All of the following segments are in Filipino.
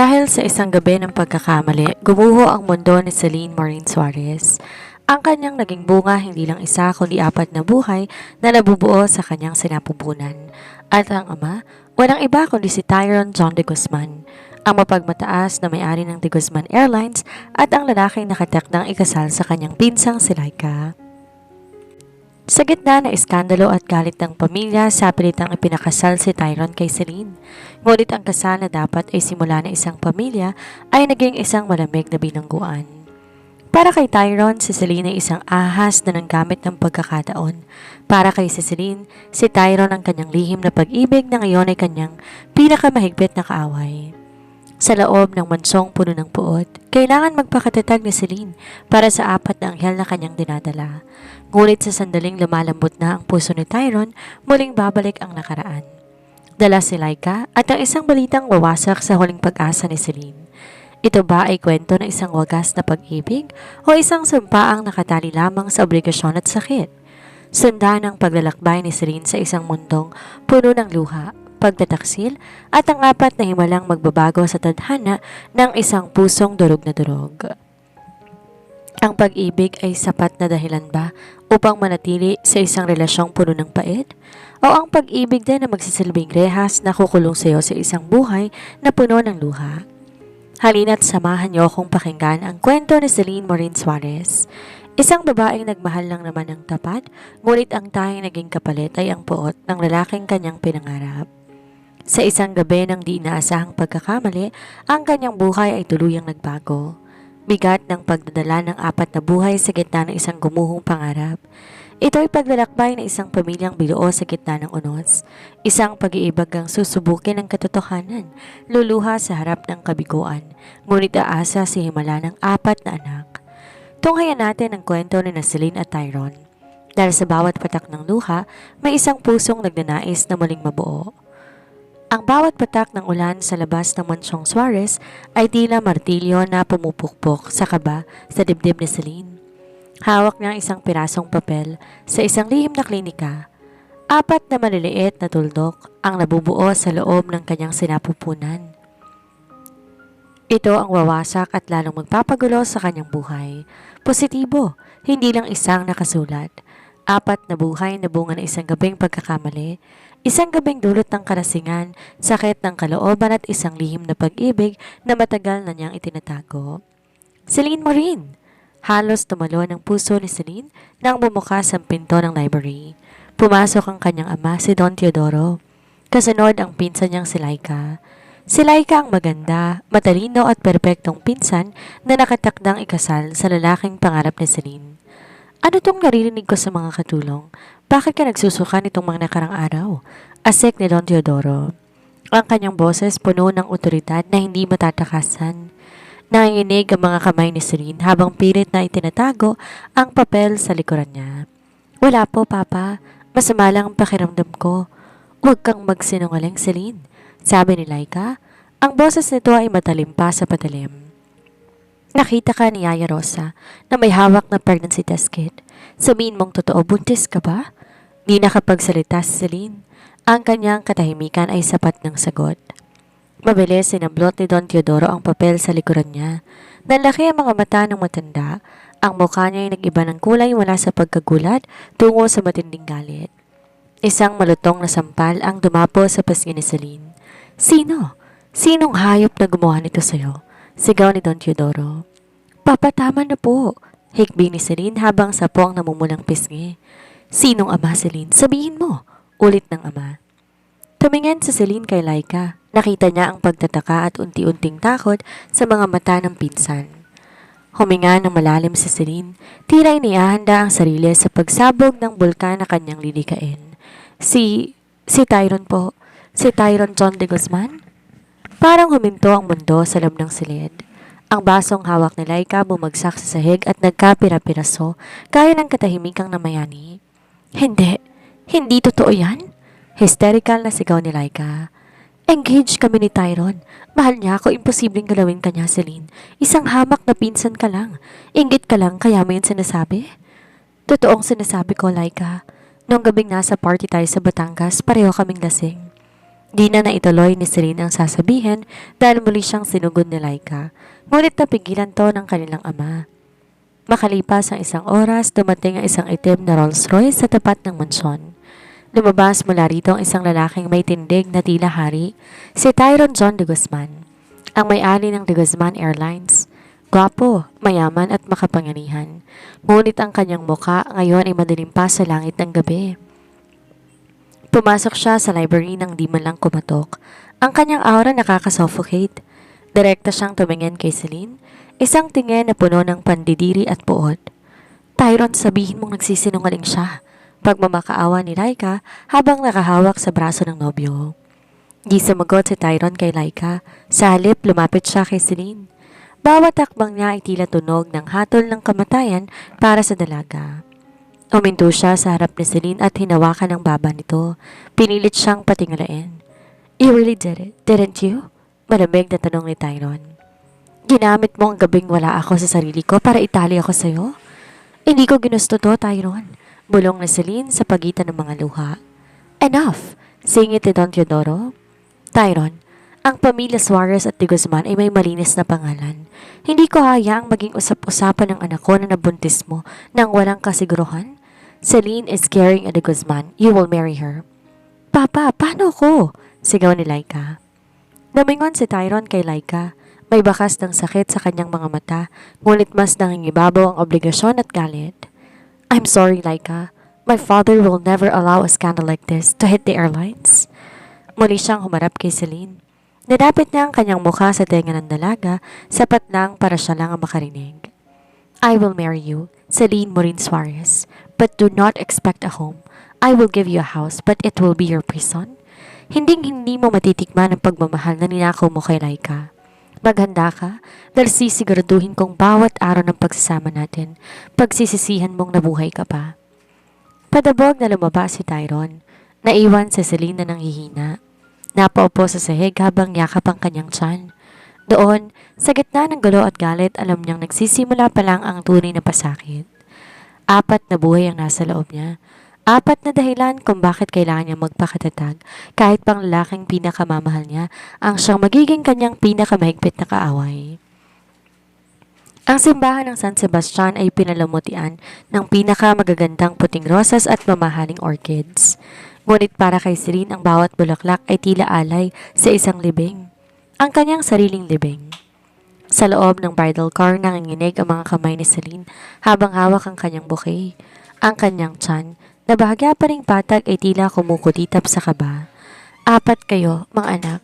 Dahil sa isang gabi ng pagkakamali, gumuho ang mundo ni Celine Maureen Suarez. Ang kanyang naging bunga hindi lang isa kundi apat na buhay na nabubuo sa kanyang sinapupunan. At ang ama, walang iba kundi si Tyron John de Guzman, ang mapagmataas na may-ari ng de Guzman Airlines at ang lalaking nakatakdang ikasal sa kanyang pinsang si Laika. Sa gitna na iskandalo at galit ng pamilya, sa pilitang ipinakasal si Tyron kay Celine. Ngunit ang kasal na dapat ay simula ng isang pamilya ay naging isang malamig na binangguan. Para kay Tyron, si Celine ay isang ahas na nanggamit ng pagkakataon. Para kay Celine, si Tyron ang kanyang lihim na pag-ibig na ngayon ay kanyang pinakamahigpit na kaaway. Sa loob ng mansong puno ng puot, kailangan magpakatatag ni Celine para sa apat na anghel na kanyang dinadala. Ngunit sa sandaling lumalambot na ang puso ni Tyron, muling babalik ang nakaraan. Dala si Laika at ang isang balitang wawasak sa huling pag-asa ni Celine. Ito ba ay kwento ng isang wagas na pag-ibig o isang sumpaang nakatali lamang sa obligasyon at sakit? Sundan ang paglalakbay ni Celine sa isang mundong puno ng luha, pagtataksil at ang apat na himalang magbabago sa tadhana ng isang pusong durog na durog. Ang pag-ibig ay sapat na dahilan ba upang manatili sa isang relasyong puno ng pait? O ang pag-ibig din na magsisilbing rehas na kukulong sa iyo sa isang buhay na puno ng luha? Halina't samahan niyo akong pakinggan ang kwento ni Celine Maureen Suarez. Isang babaeng nagmahal lang naman ng tapat, ngunit ang tanging naging kapalit ay ang puot ng lalaking kanyang pinangarap. Sa isang gabi ng di inaasahang pagkakamali, ang kanyang buhay ay tuluyang nagbago. Bigat ng pagdadala ng apat na buhay sa gitna ng isang gumuhong pangarap. Ito ay paglalakbay ng isang pamilyang binuo sa gitna ng unos. Isang pag-iibagang susubukin ng katotohanan, luluha sa harap ng kabiguan, ngunit aasa si himala ng apat na anak. Tunghayan natin ang kwento ni Celine at Tyron. Dahil sa bawat patak ng luha, may isang pusong nagnanais na muling mabuo. Ang bawat patak ng ulan sa labas ng mansong Suarez ay tila martilyo na pumupukpok sa kaba sa dibdib ni Celine. Hawak niya ang isang pirasong papel sa isang lihim na klinika. Apat na maliliit na tuldok ang nabubuo sa loob ng kanyang sinapupunan. Ito ang wawasak at lalong magpapagulo sa kanyang buhay. Positibo, hindi lang isang nakasulat. Apat na buhay na bunga ng isang gabing pagkakamali, isang gabing dulot ng kalasingan, sakit ng kalooban at isang lihim na pag-ibig na matagal na niyang itinatago. Celine Maureen! Halos tumalo ng puso ni Celine nang bumukas ang pinto ng library. Pumasok ang kanyang ama si Don Teodoro. Kasunod ang pinsan niyang si Laika. Si Laika ang maganda, matalino at perpektong pinsan na nakatakdang ikasal sa lalaking pangarap ni Celine. Ano tong naririnig ko sa mga katulong? Bakit ka nagsusuka nitong mga nakarang araw? Asik ni Don Teodoro. Ang kanyang boses puno ng otoridad na hindi matatakasan. Nanginginig ang mga kamay ni Celine habang pilit na itinatago ang papel sa likuran niya. Wala po, Papa. Masama lang ang pakiramdam ko. Huwag kang magsinungaling, Celine. Sabi ni Laika. Ang boses nito ay matalim pa sa patalim. Nakita ka ni Yaya Rosa na may hawak na pregnancy test kit. Sabihin mong totoo, buntis ka ba? Di nakapagsalita si Celine. Ang kanyang katahimikan ay sapat ng sagot. Mabilis sinablot ni Don Teodoro ang papel sa likuran niya. Nanlaki ang mga mata ng matanda. Ang mukha niya ay nag-iba ng kulay mula sa pagkagulat tungo sa matinding galit. Isang malutong na sampal ang dumapo sa pisngi ni Celine. Sino? Sinong hayop na gumawa nito sa'yo? Sigaw ni Don Teodoro. Papa, tama na po. Hikbi ni Celine habang sapo ang namumulang pisngi. Sinong ama, Celine? Sabihin mo. Ulit ng ama. Tumingin si Celine kay Laika. Nakita niya ang pagtataka at unti-unting takot sa mga mata ng pinsan. Huminga ng malalim si Celine. Tila inihahanda ang sarili sa pagsabog ng bulkan na kanyang lilikain. Si Tyron po. Si Tyron John de Guzman? Parang huminto ang mundo sa loob ng silid. Ang basong hawak ni Laika bumagsak sa sahig at nagkapira-piraso kaya ng katahimikang namayani. Hindi totoo yan? Hysterical na sigaw ni Laika. Engaged kami ni Tyron. Mahal niya ako, imposibleng galawin ka niya, Celine. Isang hamak na pinsan ka lang. Inggit ka lang, kaya mo yun sinasabi? Totoong sinasabi ko, Laika. Noong gabing nasa party tayo sa Batangas, pareho kaming lasing. Di na naituloy ni Celine ang sasabihin dahil muli siyang sinugod ni Laika. Ngunit napigilan to ng kanilang ama. Makalipas ang isang oras, dumating ang isang itim na Rolls Royce sa tapat ng mansyon. Lumabas mula rito ang isang lalaking may tindig na tila hari, si Tyron John de Guzman, ang may-ari ng de Guzman Airlines. Gwapo, mayaman at makapangyarihan. Ngunit ang kanyang muka ngayon ay madilim pa sa langit ng gabi. Pumasok siya sa library nang di man lang kumatok. Ang kanyang aura nakakasuffocate. Direkta siyang tumingin kay Celine, isang tingin na puno ng pandidiri at puot. Tyron, sabihin mong nagsisinungaling siya. Pagmamakaawa ni Laika habang nakahawak sa braso ng nobyo. Di sumagot si Tyron kay Laika. Sa halip, lumapit siya kay Celine. Bawat takbang niya ay tila tunog ng hatol ng kamatayan para sa dalaga. Uminto siya sa harap ni Celine at hinawakan ang baba nito. Pinilit siyang patingalain. You really did it, didn't you? Malamig na tanong ni Tyron. Ginamit mo ang gabing wala ako sa sarili ko para itali ako sa'yo? Hindi ko ginusto to, Tyron. Bulong ni Celine sa pagitan ng mga luha. Enough! Singit ni Don Teodoro. Tyron, ang pamilya Suarez at de Guzman ay may malinis na pangalan. Hindi ko hayaang maging usap-usapan ng anak ko na nabuntis mo nang walang kasiguruhan. Celine is carrying a de Guzman. You will marry her. Papa, paano ko? Sigaw ni Laika. Namingon si Tyron kay Laika. May bakas ng sakit sa kanyang mga mata, ngunit mas nangingibabaw ang obligasyon at galit. I'm sorry, Laika. My father will never allow a scandal like this to hit the airlines. Muli siyang humarap kay Celine. Nadapit niya ang kanyang mukha sa tenga ng dalaga, sapat lang para siya lang ang makarinig. I will marry you, Celine Morin Suarez, but do not expect a home. I will give you a house, but it will be your prison. Hinding-hindi mo matitikman ang pagmamahal na ninakaw mo kay Laika. Maghanda ka dahil sisiguraduhin kong bawat araw ng pagsasama natin, pagsisisihan mong nabuhay ka pa. Padabog na lumabas si Tyron. Naiwan si Celine na nanghihina. Napaupo sa sahig habang yakap ang kanyang tiyan. Doon, sa gitna ng gulo at galit, alam niyang nagsisimula pa lang ang tunay na pasakit. 4 na buhay ang nasa loob niya. 4 na dahilan kung bakit kailangan niya magpakatatag kahit pang lalaking pinakamamahal niya ang siyang magiging kanyang pinakamahigpit na kaaway. Ang simbahan ng San Sebastian ay pinalamutian ng pinakamagagandang puting rosas at mamahaling orchids. Ngunit para kay Celine ang bawat bulaklak ay tila alay sa isang libing. Ang kanyang sariling libing. Sa loob ng bridal car nanginginig ang mga kamay ni Celine habang hawak ang kanyang bouquet. Ang kanyang tiyan na bahagya pa ring patag ay tila kumukutitap sa kaba. 4 kayo, mga anak.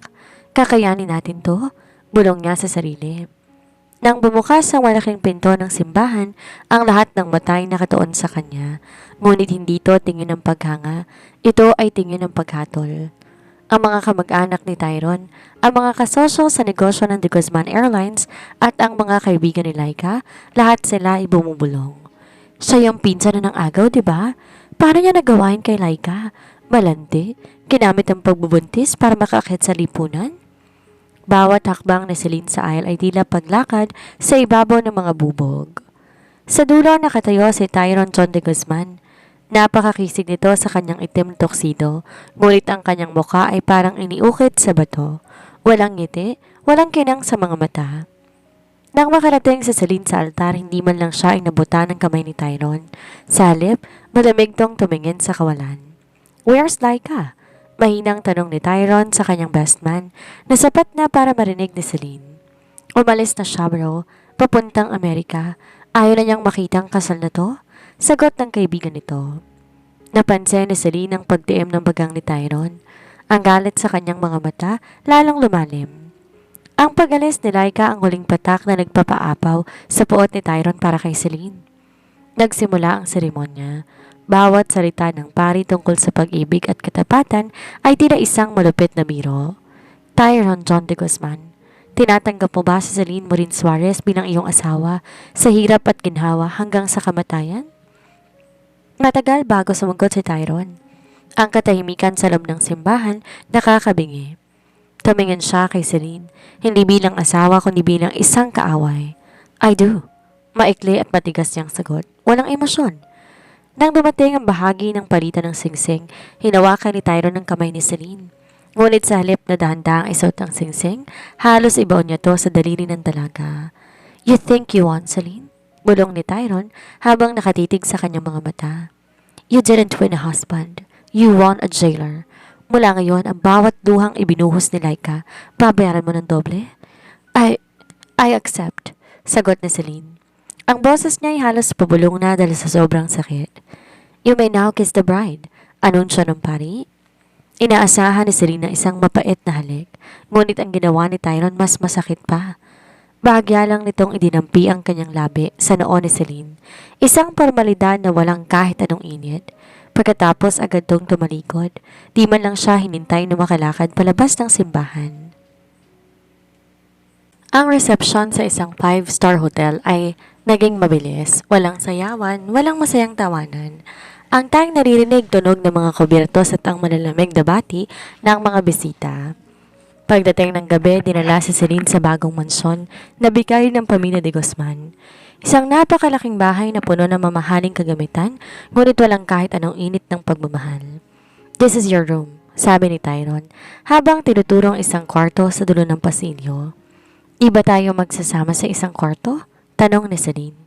Kakayanin natin to, bulong niya sa sarili. Nang bumukas ang malaking pinto ng simbahan, ang lahat ng mata ay nakatuon sa kanya. Ngunit hindi ito tingin ng paghanga, ito ay tingin ng paghatol. Ang mga kamag-anak ni Tyron, ang mga kasosyo sa negosyo ng de Guzman Airlines at ang mga kaibigan ni Laika, lahat sila ay bumubulong. Siya yung pinsan na ng agaw, di ba? Paano niya nagawain kay Laika? Malandi? Ginamit ang pagbubuntis para makakit sa lipunan? Bawat hakbang ni Celine sa aisle ay tila paglakad sa ibabaw ng mga bubog. Sa dulo nakatayo si Tyron John de Guzman. Napakakisig nito sa kanyang itim na tuxedo, ngunit ang kanyang mukha ay parang iniukit sa bato. Walang ngiti, walang kinang sa mga mata. Nang makarating si Celine sa altar, hindi man lang siya ay nabuta ng kamay ni Tyron. Sa halip, malamig tong tumingin sa kawalan. Where's Laika? Mahinang tanong ni Tyron sa kanyang best man na sapat na para marinig ni Celine. Umalis na siya bro, papuntang Amerika. Ayaw na niyang makitang kasal na to? Sagot ng kaibigan nito. Napansin ni Celine ang pagtiim ng bagang ni Tyron. Ang galit sa kanyang mga mata lalong lumalim. Ang pag-alis ni Laika ang huling patak na nagpapaapaw sa puot ni Tyron para kay Celine. Nagsimula ang seremonya. Bawat salita ng pari tungkol sa pag-ibig at katapatan ay tila isang malupit na biro. Tyron John de Guzman, tinatanggap mo ba si Celine Morin Suarez bilang iyong asawa sa hirap at ginhawa hanggang sa kamatayan? Matagal bago sumagot si Tyron. Ang katahimikan sa loob ng simbahan nakakabingi. Tumingin siya kay Celine, hindi bilang asawa kundi bilang isang kaaway. I do. Maikli at matigas niyang sagot. Walang emosyon. Nang dumating ang bahagi ng palitan ng singsing, hinawakan ni Tyron ang kamay ni Celine. Ngunit sa halip na dahan-dahang isuot ang singsing, halos ibaon niya to sa daliri ng dalaga. You think you won, Celine? Bulong ni Tyron habang nakatitig sa kanyang mga mata. You didn't win a husband. You won a jailer. Mula ngayon, ang bawat duhang ibinuhos ni Laika, babayaran mo ng doble? I, I accept, sagot ni Celine. Ang boses niya ay halos pabulong na dahil sa sobrang sakit. You may now kiss the bride, anunsyo ng pari. Inaasahan ni Celine na isang mapait na halik, ngunit ang ginawa ni Tyron mas masakit pa. Bahagya lang nitong idinampi ang kanyang labi sa noo ni Celine, isang formalidad na walang kahit anong init. Pagkatapos agad tong tumalikod, di man lang siya hinintay na makalakad palabas ng simbahan. Ang reception sa isang 5-star hotel ay naging mabilis, walang sayawan, walang masayang tawanan. Ang tanging naririnig tunog ng mga kubertos at ang malalamig na bati ng mga bisita. Pagdating ng gabi, dinala si Celine sa bagong mansyon na bigay ng pamilya de Guzman. Isang napakalaking bahay na puno ng mamahaling kagamitan, ngunit walang kahit anong init ng pagmamahal. This is your room, sabi ni Tyron, habang tinuturong isang kwarto sa dulo ng pasilyo. Di ba tayo magsasama sa isang kwarto? Tanong ni Celine.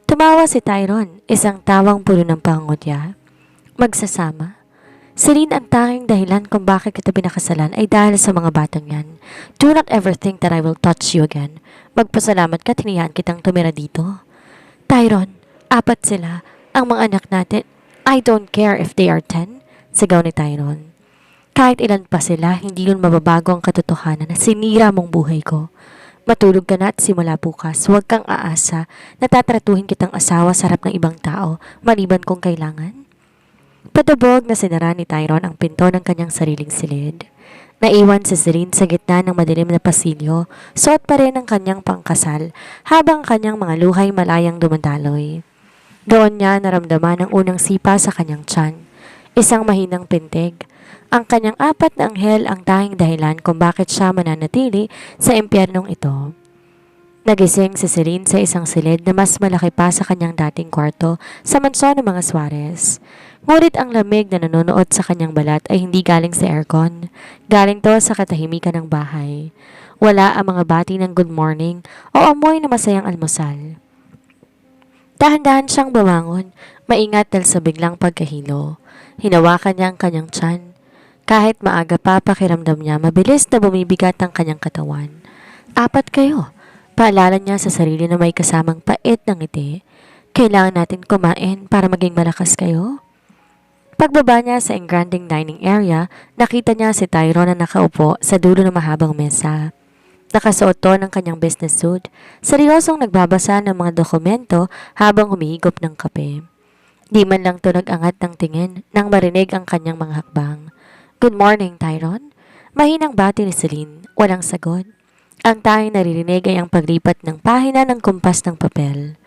Tumawa si Tyron, isang tawang puno ng pangungutya. Magsasama? Celine, ang tanging dahilan kung bakit kita pinakasalan ay dahil sa mga batang yan. Do not ever think that I will touch you again. Magpasalamat ka, tiniyaan kitang tumira dito. Tyron, 4 sila. Ang mga anak natin, I don't care if they are 10, sigaw ni Tyron. Kahit ilan pa sila, hindi yun mababago ang katotohanan na sinira mong buhay ko. Matulog ka na at simula bukas, huwag kang aasa na tatratuhin kitang asawa sa harap ng ibang tao, maliban kung kailangan. Padabog na sinara ni Tyron ang pinto ng kanyang sariling silid. Naiwan si Celine sa gitna ng madilim na pasilyo, suot pa rin ang kanyang pangkasal habang kanyang mga luhay malayang dumadaloy. Doon niya naramdaman ang unang sipa sa kanyang tiyan, isang mahinang pintig. Ang kanyang 4 na anghel ang tanging dahilan kung bakit siya mananatili sa impyernong ito. Nagising si Celine sa isang silid na mas malaki pa sa kanyang dating kwarto sa mansyon ng mga Suarez. Ngunit ang lamig na nanonood sa kanyang balat ay hindi galing sa aircon. Galing to sa katahimikan ng bahay. Wala ang mga bati ng good morning o amoy na masayang almusal. Dahan-dahan siyang bumangon, maingat dahil sa biglang pagkahilo. Hinawakan niya ang kanyang tiyan. Kahit maaga pa pakiramdam niya, mabilis na bumibigat ang kanyang katawan. 4 kayo. Paalala niya sa sarili na may kasamang pait ng ngiti. Kailangan natin kumain para maging malakas kayo. Pagbaba niya sa engranding dining area, nakita niya si Tyron na nakaupo sa dulo ng mahabang mesa. Nakasuot to ng kanyang business suit, seryosong nagbabasa ng mga dokumento habang humihigop ng kape. Di man lang to nag-angat ng tingin nang marinig ang kanyang mga hakbang. Good morning, Tyron. Mahinang bati ni Celine, walang sagot. Ang tanging naririnig ay ang paglipat ng pahina ng kumpas ng papel.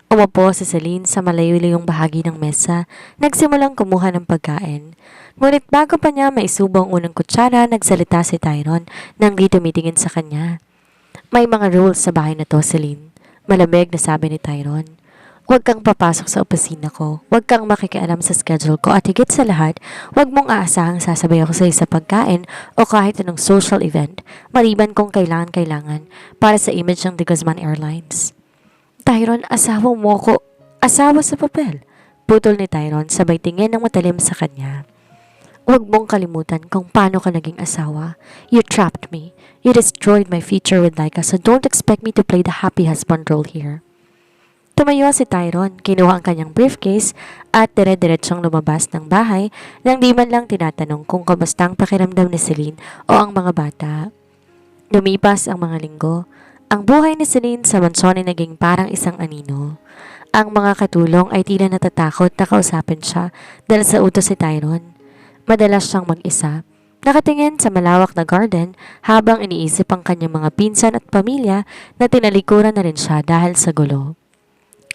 Umupo si Celine sa malayo-layong bahagi ng mesa, nagsimulang kumuha ng pagkain. Ngunit bago pa niya maisubo ang unang kutsara, nagsalita si Tyron nang di tumitingin sa kanya. May mga rules sa bahay na to, Celine. Malamig na sabi ni Tyron. Huwag kang papasok sa opisina ko, huwag kang makikialam sa schedule ko at higit sa lahat, huwag mong aasahang sasabay ako sa isa pagkain o kahit anong social event, maliban kung kailangan para sa image ng De Guzman Airlines. Tyron, asawa mo ko. Asawa sa papel. Putol ni Tyron sabay tingin ng matalim sa kanya. Huwag mong kalimutan kung paano ka naging asawa. You trapped me. You destroyed my future with Laika, so don't expect me to play the happy husband role here. Tumayo si Tyron, kinuha ang kanyang briefcase at dire-diretsyong lumabas ng bahay nang di man lang tinatanong kung kamusta ang pakiramdam ni Celine o ang mga bata. Lumipas ang mga linggo. Ang buhay ni Celine sa mansyon ay naging parang isang anino. Ang mga katulong ay tila natatakot na kausapin siya dahil sa utos si Tyron. Madalas siyang mag-isa, nakatingin sa malawak na garden habang iniisip ang kanyang mga pinsan at pamilya na tinalikuran na rin siya dahil sa gulo.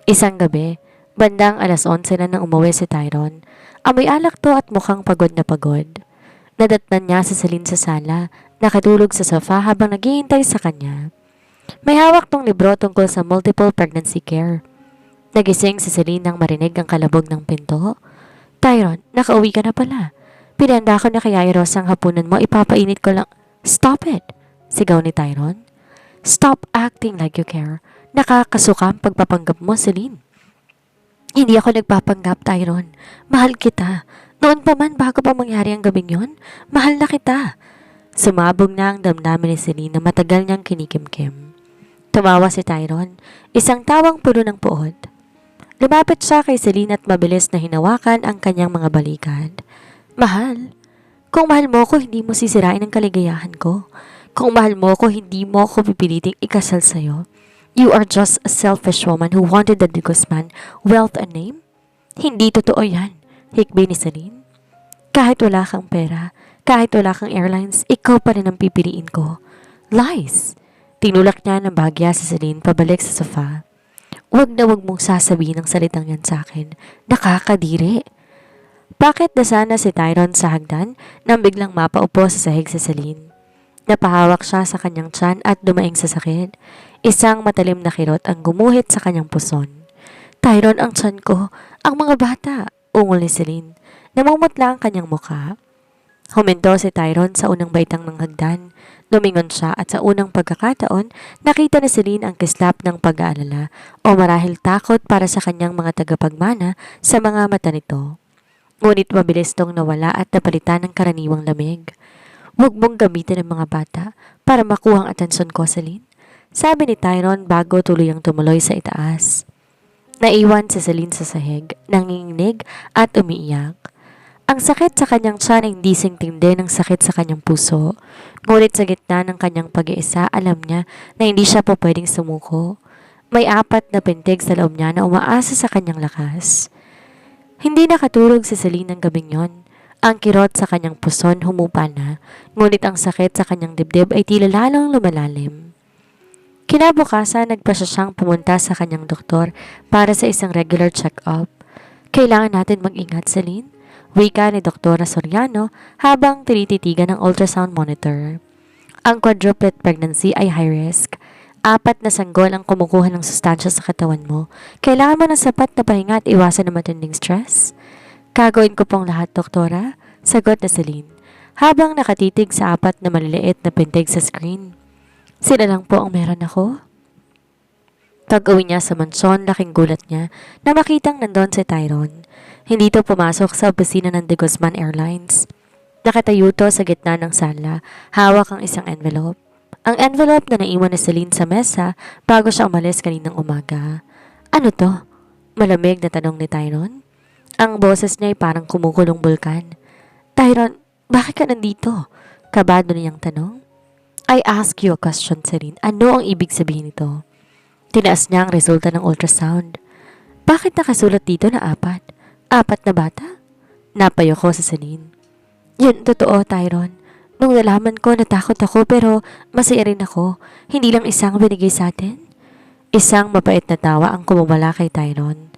Isang gabi, bandang 11:00 na nang umuwi si Tyron. Amoy alak to at mukhang pagod na pagod. Nadatnan niya si Celine sa sala, nakatulog sa sofa habang naghihintay sa kanya. May hawak tong libro tungkol sa multiple pregnancy care. Nagising si Celine nang marinig ang kalabog ng pinto. Tyron, nakauwi ka na pala. Pinanda ko na kay Iros ang hapunan mo, ipapainit ko lang. Stop it! Sigaw ni Tyron. Stop acting like you care. Nakakasuka ang pagpapanggap mo, Celine. Hindi ako nagpapanggap, Tyron. Mahal kita. Noon pa man bago pa mangyari ang gabing yon, mahal na kita. Sumabog na ang damdamin ni Celine na matagal niyang kinikimkim. Tumawa si Tyron, isang tawang puno ng puot. Lumapit siya kay Celine at mabilis na hinawakan ang kanyang mga balikat. Mahal, kung mahal mo ko, hindi mo sisirain ang kaligayahan ko. Kung mahal mo ko, hindi mo ako pipiliting ikasal sa'yo. You are just a selfish woman who wanted the De Guzman wealth and name. Hindi totoo yan, hikbi ni Celine. Kahit wala kang pera, kahit wala kang airlines, ikaw pa rin ang pipiliin ko. Lies! Tinulak niya ng bahagya si Celine pabalik sa sofa. Huwag na huwag mong sasabihin ang salitang yan sa akin. Nakakadiri. Bakit nasana si Tyron sa hagdan nang biglang mapaupo sa sahig sa Celine? Napahawak siya sa kanyang tiyan at dumaing sa sakit. Isang matalim na kirot ang gumuhit sa kanyang puson. Tyron, ang tiyan ko, ang mga bata, ungol ni Celine. Namumutla ang kanyang mukha. Huminto si Tyron sa unang baitang ng hagdan. Lumingon siya at sa unang pagkakataon, nakita ni Celine ang kislap ng pag-aalala o marahil takot para sa kanyang mga tagapagmana sa mga mata nito. Ngunit mabilis tong nawala at napalitan ng karaniwang lamig. Huwag mong gamitin ang mga bata para makuha ang atensyon ko, Celine. Sabi ni Tyron bago tuluyang tumuloy sa itaas. Naiwan si Celine sa sahig, nanginginig at umiiyak. Ang sakit sa kanyang tiyan ay hindi singtindi ng sakit sa kanyang puso. Ngunit sa gitna ng kanyang pag-iisa, alam niya na hindi siya po pwedeng sumuko. May 4 na pintig sa loob niya na umaasa sa kanyang lakas. Hindi nakatulog si Celine ng gabing yon. Ang kirot sa kanyang puson humupa na, ngunit ang sakit sa kanyang dibdib ay tila lalong lumalalim. Kinabukasan, nagpasya siyang pumunta sa kanyang doktor para sa isang regular check-up. Kailangan natin mag-ingat, Celine. Wika ni Dr. Soriano habang tinititigan ng ultrasound monitor. Ang quadruplet pregnancy ay high risk. 4 na sanggol ang kumukuha ng sustansya sa katawan mo. Kailangan mo ng sapat na pahinga at iwasan ng matinding stress. Gagawin ko pong lahat, doktora, sagot na Celine, habang nakatitig sa 4 na maliliit na pintig sa screen. Sila lang po ang meron ako. Pag-uwi niya sa mansyon, laking gulat niya na makitang nandun si Tyron. Hindi to pumasok sa opisina ng De Guzman Airlines. Nakatayo to sa gitna ng sala, hawak ang isang envelope. Ang envelope na naiwan ni Celine sa mesa bago siya umalis kaninang umaga. Ano to? Malamig na tanong ni Tyron. Ang boses niya ay parang kumukulong bulkan. Tyron, bakit ka nandito? Kabado niyang tanong. I ask you a question, Celine. Ano ang ibig sabihin nito? Tinaas niya ang resulta ng ultrasound. Bakit nakasulat dito na 4? 4 na bata? Napayo ko sa Celine. Yun, totoo, Tyron. Nung nalaman ko, natakot ako pero masaya rin ako. Hindi lang isang binigay sa atin. Isang mapait na tawa ang kumubala kay Tyron.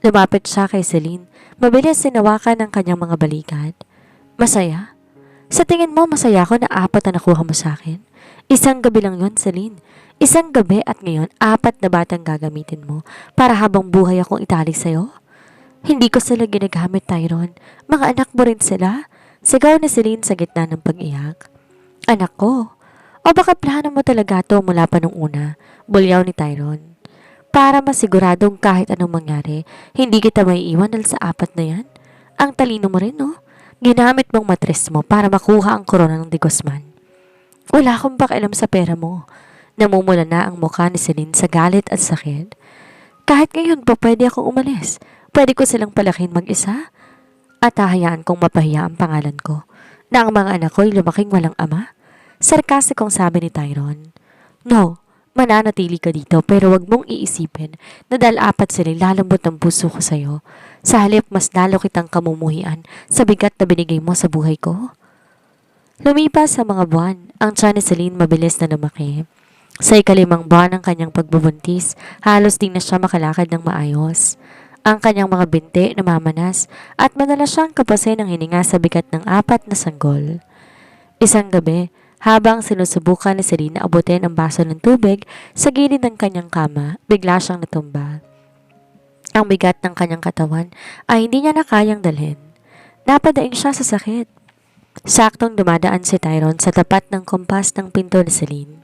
Lumapit siya kay Celine. Mabilis sinawakan ang kanyang mga balikat. Masaya? Sa tingin mo, masaya ako na 4 na nakuha mo sa akin? Isang gabi lang yun, Celine. Isang gabi at ngayon, 4 na batang gagamitin mo para habang buhay akong itali sa'yo? Hindi ko sila ginagamit, Tyron. Mga anak mo rin sila. Sigaw ni Celine sa gitna ng pag-iyak. Anak ko? O baka plano mo talaga to mula pa nung una? Bulyaw ni Tyron. Para masiguradong kahit anong mangyari, hindi kita may iwan dahil sa 4 na yan. Ang talino mo rin, no? Ginamit mong matres mo para makuha ang korona ng De Guzman. Wala akong pakialam sa pera mo. Namumula na ang mukha ni Celine sa galit at sakit. Kahit ngayon pa pwede akong umalis. Pwede ko silang palakin mag-isa. At hahayaan kong mapahiya ang pangalan ko na ang mga anak ko ay lumaking walang ama. Sarkastikong sabi ni Tyron. No, mananatili ka dito pero wag mong iisipin na dahil 4 sila lalambot ang puso ko sa'yo. Sa halip mas lalo kitang kamumuhian sa bigat na binigay mo sa buhay ko. Lumipas sa mga buwan, ang tiyan ni Celine mabilis na lumaki. Sa 5 buwan ng kanyang pagbubuntis, halos di na siya makalakad ng maayos. Ang kanyang mga binti namamanas at madalas siyang kapasin ng hininga sa bigat ng 4 na sanggol. Isang gabi, habang sinusubukan ni Celine na abutin ang baso ng tubig sa gilid ng kanyang kama, bigla siyang natumba. Ang bigat ng kanyang katawan ay hindi niya na kayang dalhin. Napadaing siya sa sakit. Saktong dumadaan si Tyron sa tapat ng kompas ng pinto ni Celine.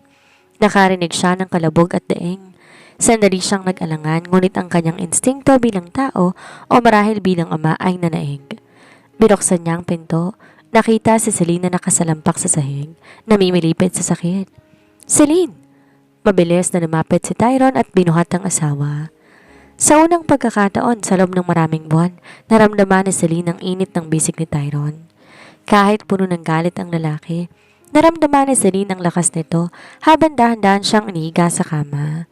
Nakarinig siya ng kalabog at daing. Sandali siyang nag-alangan, ngunit ang kanyang instingto bilang tao o marahil bilang ama ay nanaig. Binuksan niya ang pinto. Nakita si Celine na nakasalampak sa sahig, namimilipid sa sakit. Celine! Mabilis na lumapit si Tyron at binuhat ang asawa. Sa unang pagkakataon sa loob ng maraming buwan, naramdaman ni Celine ang init ng bisig ni Tyron. Kahit puno ng galit ang lalaki, naramdaman ni Celine ang lakas nito habang dahan-dahan siyang inihiga sa kama.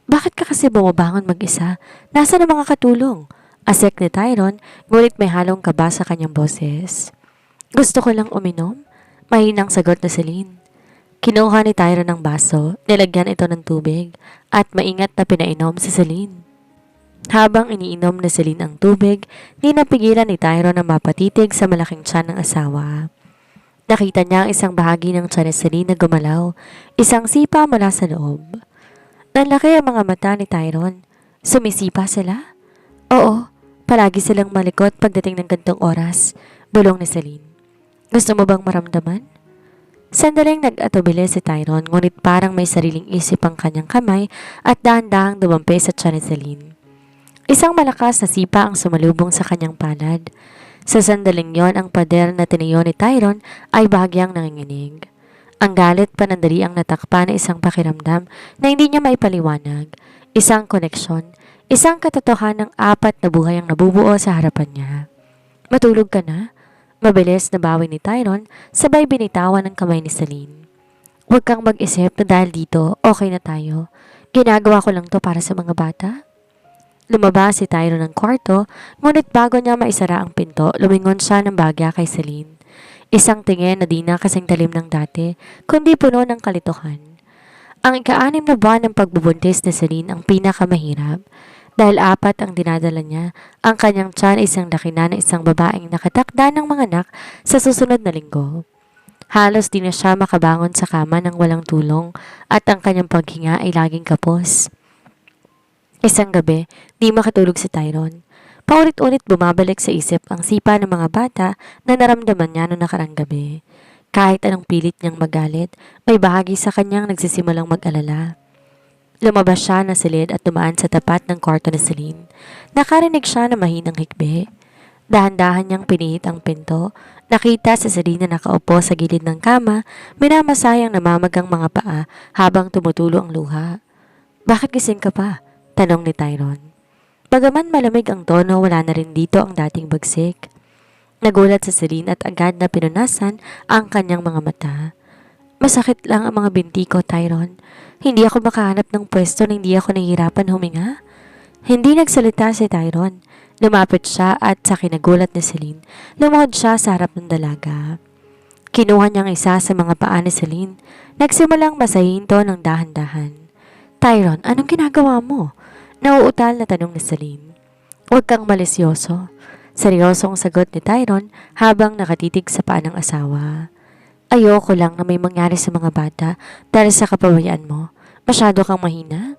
Bakit ka kasi bumabangon mag-isa? Nasaan ang mga katulong? Asek ni Tyron, ngunit may halong kaba sa kanyang boses. Gusto ko lang uminom? Mahinang sagot na Celine. Kinuha ni Tyron ng baso, nilagyan ito ng tubig, at maingat na pinainom si Celine. Habang iniinom ni Celine ang tubig, di napigilan ni Tyron na mapatitig sa malaking tiyan ng asawa. Nakita niya ang isang bahagi ng tiyan ni Celine na gumalaw, isang sipa mula sa loob. Nanlaki ang mga mata ni Tyron. Sumisipa sila? Oo, palagi silang malikot pagdating ng gantong oras, bulong ni Celine. Gusto mo bang maramdaman? Sandaling nag-atubili si Tyron, ngunit parang may sariling isip ang kanyang kamay at dahan-dahang dumampi sa tiyan ni Celine. Isang malakas na sipa ang sumalubong sa kanyang palad. Sa sandaling yon, ang pader na tiniyo ni Tyron ay bahagyang nanginginig. Ang galit panandali ang natakpan na isang pakiramdam na hindi niya maipaliwanag, isang koneksyon, isang katotohanan ng apat na buhay ang nabubuo sa harapan niya. Matulog ka na? Mabilis na bawi ni Tyron, sabay binitawan ng kamay ni Celine. Huwag kang mag-isip na dahil dito, okay na tayo. Ginagawa ko lang to para sa mga bata. Lumabas si Tyron ng kwarto, ngunit bago niya maisara ang pinto, lumingon siya ng bagya kay Celine. Isang tingin na di na kasing talim ng dati, kundi puno ng kalituhan. Ang ika-6 na buwan ng pagbubuntis ni Celine ang pinakamahirap. Dahil 4 ang dinadala niya, ang kanyang tiyan isang dakina na isang babaeng nakatakda ng mga anak sa susunod na linggo. Halos di na siya makabangon sa kama ng walang tulong at ang kanyang paghinga ay laging kapos. Isang gabi, di makatulog si Tyron. Paulit-ulit bumabalik sa isip ang sipa ng mga bata na naramdaman niya noong nakarang gabi. Kahit anong pilit niyang magalit, may bahagi sa kanyang nagsisimulang mag-alala. Lumabas siya na silid at dumaan sa tapat ng kwarto ni Celine. Nakarinig siya na mahinang hikbi. Dahan-dahan niyang pinihit ang pinto. Nakita si Celine na nakaupo sa gilid ng kama, minamasayang namamagang mga paa habang tumutulo ang luha. Bakit gising ka pa? Tanong ni Tyron. Bagaman malamig ang tono, wala na rin dito ang dating bagsik. Nagulat si Celine at agad na pinunasan ang kanyang mga mata. Masakit lang ang mga binti ko, Tyron. Hindi ako makahanap ng pwesto na hindi ako nahihirapan huminga. Hindi nagsalita si Tyron. Lumapit siya at sa kinagulat ni Celine, lumuhod siya sa harap ng dalaga. Kinuha niyang isa sa mga paa ni Celine. Nagsimulang masahin to ng dahan-dahan. Tyron, anong ginagawa mo? Nauutal na tanong ni Celine. Huwag kang malisyoso. Seryosong sagot ni Tyron habang nakatitig sa paa ng asawa. Ayoko lang na may mangyari sa mga bata dahil sa kapabayaan mo. Masyado kang mahina.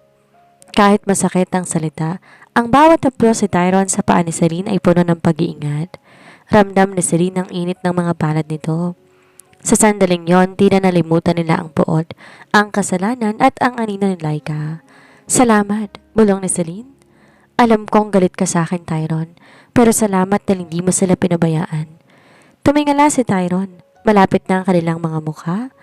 Kahit masakit ang salita, ang bawat haplo si Tyron sa paa ni Celine ay puno ng pag-iingat. Ramdam ni Celine ang init ng mga palad nito. Sa sandaling yon, tila nalimutan nila ang puot, ang kasalanan at ang anino ni Laika. Salamat, bulong ni Celine. Alam kong galit ka sa akin, Tyron, pero salamat dahil hindi mo sila pinabayaan. Tumingala si Tyron. Malapit na ang kanilang mga mukha.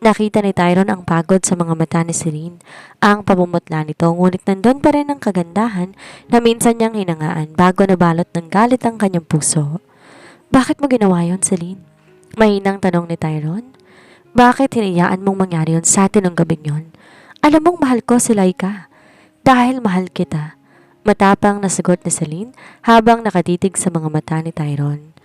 Nakita ni Tyron ang pagod sa mga mata ni Celine, ang pamumutla nito, ngunit nandun pa rin ang kagandahan na minsan niyang hinangaan bago nabalot ng galit ang kanyang puso. Bakit mo ginawa yon, Celine? Mahinang tanong ni Tyron. Bakit hinayaan mong mangyari yon sa atin ng gabing yon? Alam mong mahal ko si Laika. Dahil mahal kita. Matapang na sagot ni Celine habang nakatitig sa mga mata ni Tyron.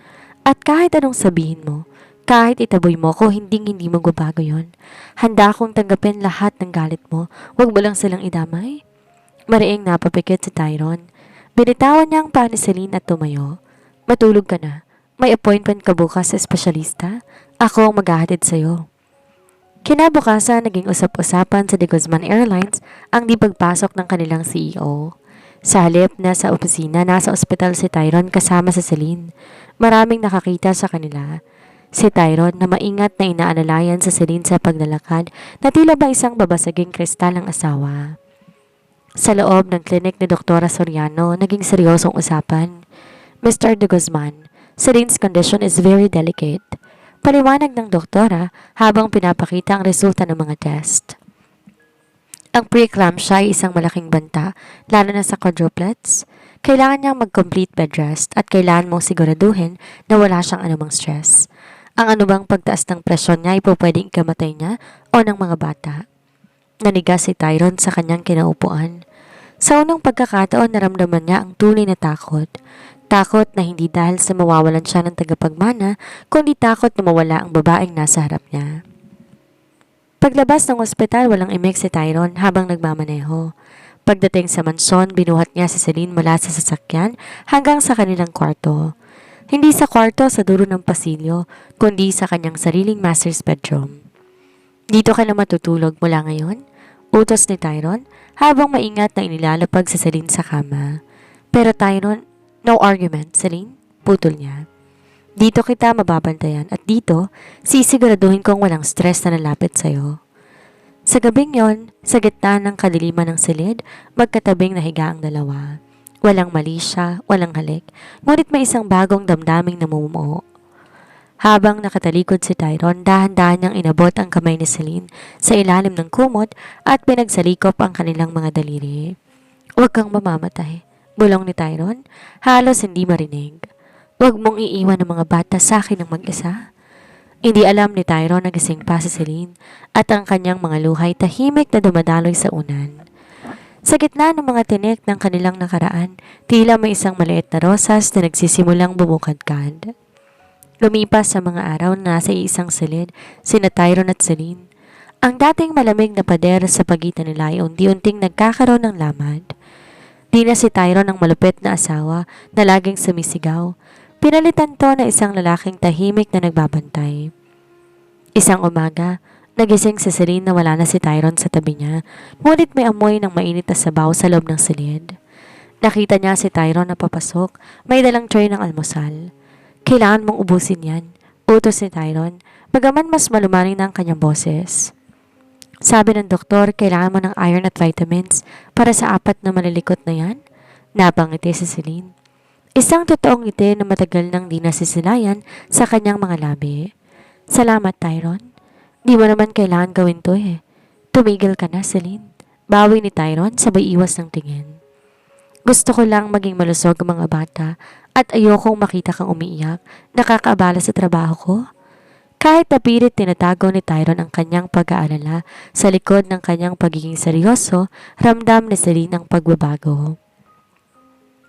At kahit anong sabihin mo, kahit itaboy mo ko, hindi magbabago yon. Handa akong tanggapin lahat ng galit mo. Huwag mo lang silang idamay. Mariing napapikit si Tyron. Binitawan niya ang paa ni Celine at tumayo. Matulog ka na. May appointment ka bukas sa espesyalista. Ako ang maghahatid sa'yo. Kinabukasan, naging usap-usapan sa De Guzman Airlines ang di pagpasok ng kanilang CEO. Sa halip na sa opisina, nasa ospital si Tyron kasama sa Celine. Maraming nakakita sa kanila. Si Tyrone na maingat na inaalalayan sa Celine sa paglalakad na tila ba isang babasaging kristal ang asawa. Sa loob ng klinik ni Doktora Soriano, naging seryosong usapan. Mr. De Guzman, Celine's condition is very delicate. Paliwanag ng doktora habang pinapakita ang resulta ng mga test. Ang preeclampsia ay isang malaking banta, lalo na sa quadruplets. Kailangan niyang mag-complete bed rest at kailangan mong siguraduhin na wala siyang anumang stress. Ang anumang pagtaas ng presyon niya ay pwedeng ikamatay niya o ng mga bata. Nanigas si Tyrone sa kanyang kinaupuan. Sa unang pagkakataon naramdaman niya ang tunay na takot. Takot na hindi dahil sa mawawalan siya ng tagapagmana, kundi takot na mawala ang babaeng nasa harap niya. Paglabas ng ospital, walang imik si Tyrone habang nagmamaneho. Pagdating sa mansyon, binuhat niya si Celine mula sa sasakyan hanggang sa kanilang kwarto. Hindi sa kwarto sa dulo ng pasilyo, kundi sa kanyang sariling master's bedroom. Dito ka na matutulog mula ngayon? Utos ni Tyrone habang maingat na inilalapag si Celine sa kama. Pero Tyrone, no argument, Celine, putol niya. Dito kita mababantayan at dito, sisiguraduhin kong walang stress na nalapit sa'yo. Sa gabing yon, sa gitna ng kadiliman ng silid, magkatabing nahiga ang dalawa. Walang malisya, walang halik, ngunit may isang bagong damdaming namumuo. Habang nakatalikod si Tyrone, dahan-dahan niyang inabot ang kamay ni Celine sa ilalim ng kumot at pinagsalikop ang kanilang mga daliri. Huwag kang mamamatay, bulong ni Tyrone, halos hindi marinig. Huwag mong iiwan ang mga bata sa akin ng mag-isa. Hindi alam ni Tyrone na gising pa si Celine at ang kanyang mga luhay tahimik na dumadaloy sa unan. Sa gitna ng mga tinik ng kanilang nakaraan, tila may isang maliit na rosas na nagsisimulang bumukadkad. Lumipas sa mga araw na nasa isang silid, sina Tyrone at Celine. Ang dating malamig na pader sa pagitan nila ay unti-unting nagkakaroon ng lamad. Di na si Tyrone ang malupit na asawa na laging sumisigaw. Pinalitan to na isang lalaking tahimik na nagbabantay. Isang umaga, nagising si Celine na wala na si Tyrone sa tabi niya, ngunit may amoy ng mainit na sabaw sa loob ng silid. Nakita niya si Tyrone na papasok, may dalang tray ng almusal. Kailangan mong ubusin yan, utos ni Tyrone, bagaman mas malumaning na ang kanyang boses. Sabi ng doktor, kailangan mo ng iron at vitamins para sa 4 na malilikot na yan. Napangiti si Celine. Isang totoong ngiti na matagal nang di nasisilayan sa kanyang mga labi. Salamat, Tyrone. Di mo naman kailangan gawin to eh. Tumigil ka na, Celine. Bawi ni Tyrone sabay iwas ng tingin. Gusto ko lang maging malusog ang mga bata at ayokong makita kang umiiyak, nakakaabala sa trabaho ko. Kahit napilit tinatago ni Tyrone ang kanyang pag-aalala sa likod ng kanyang pagiging seryoso, ramdam ni Celine ang pagbabago.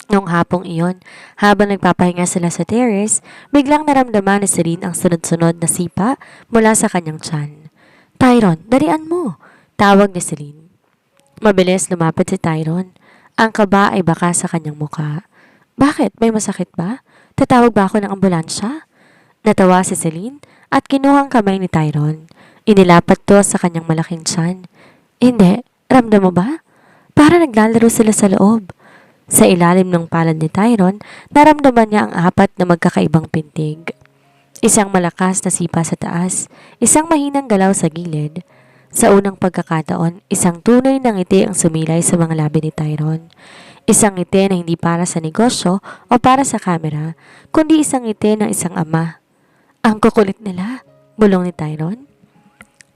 Noong hapong iyon, habang nagpapahinga sila sa terrace, biglang naramdaman ni Celine ang sunod-sunod na sipa mula sa kanyang tiyan. Tyrone, dalian mo! Tawag ni Celine. Mabilis lumapit si Tyrone. Ang kaba ay baka sa kanyang muka. Bakit? May masakit ba? Tatawag ba ako ng ambulansya? Natawa si Celine at kinuhang kamay ni Tyrone. Inilapat to sa kanyang malaking tiyan. Hindi. Ramdam mo ba? Para naglalaro sila sa loob. Sa ilalim ng palad ni Tyrone, naramdaman niya ang 4 na magkakaibang pintig. Isang malakas na sipa sa taas, isang mahinang galaw sa gilid. Sa unang pagkakataon, isang tunay na ngiti ang sumilay sa mga labi ni Tyrone. Isang ngiti na hindi para sa negosyo o para sa kamera, kundi isang ngiti ng isang ama. Ang kukulit nila, bulong ni Tyrone.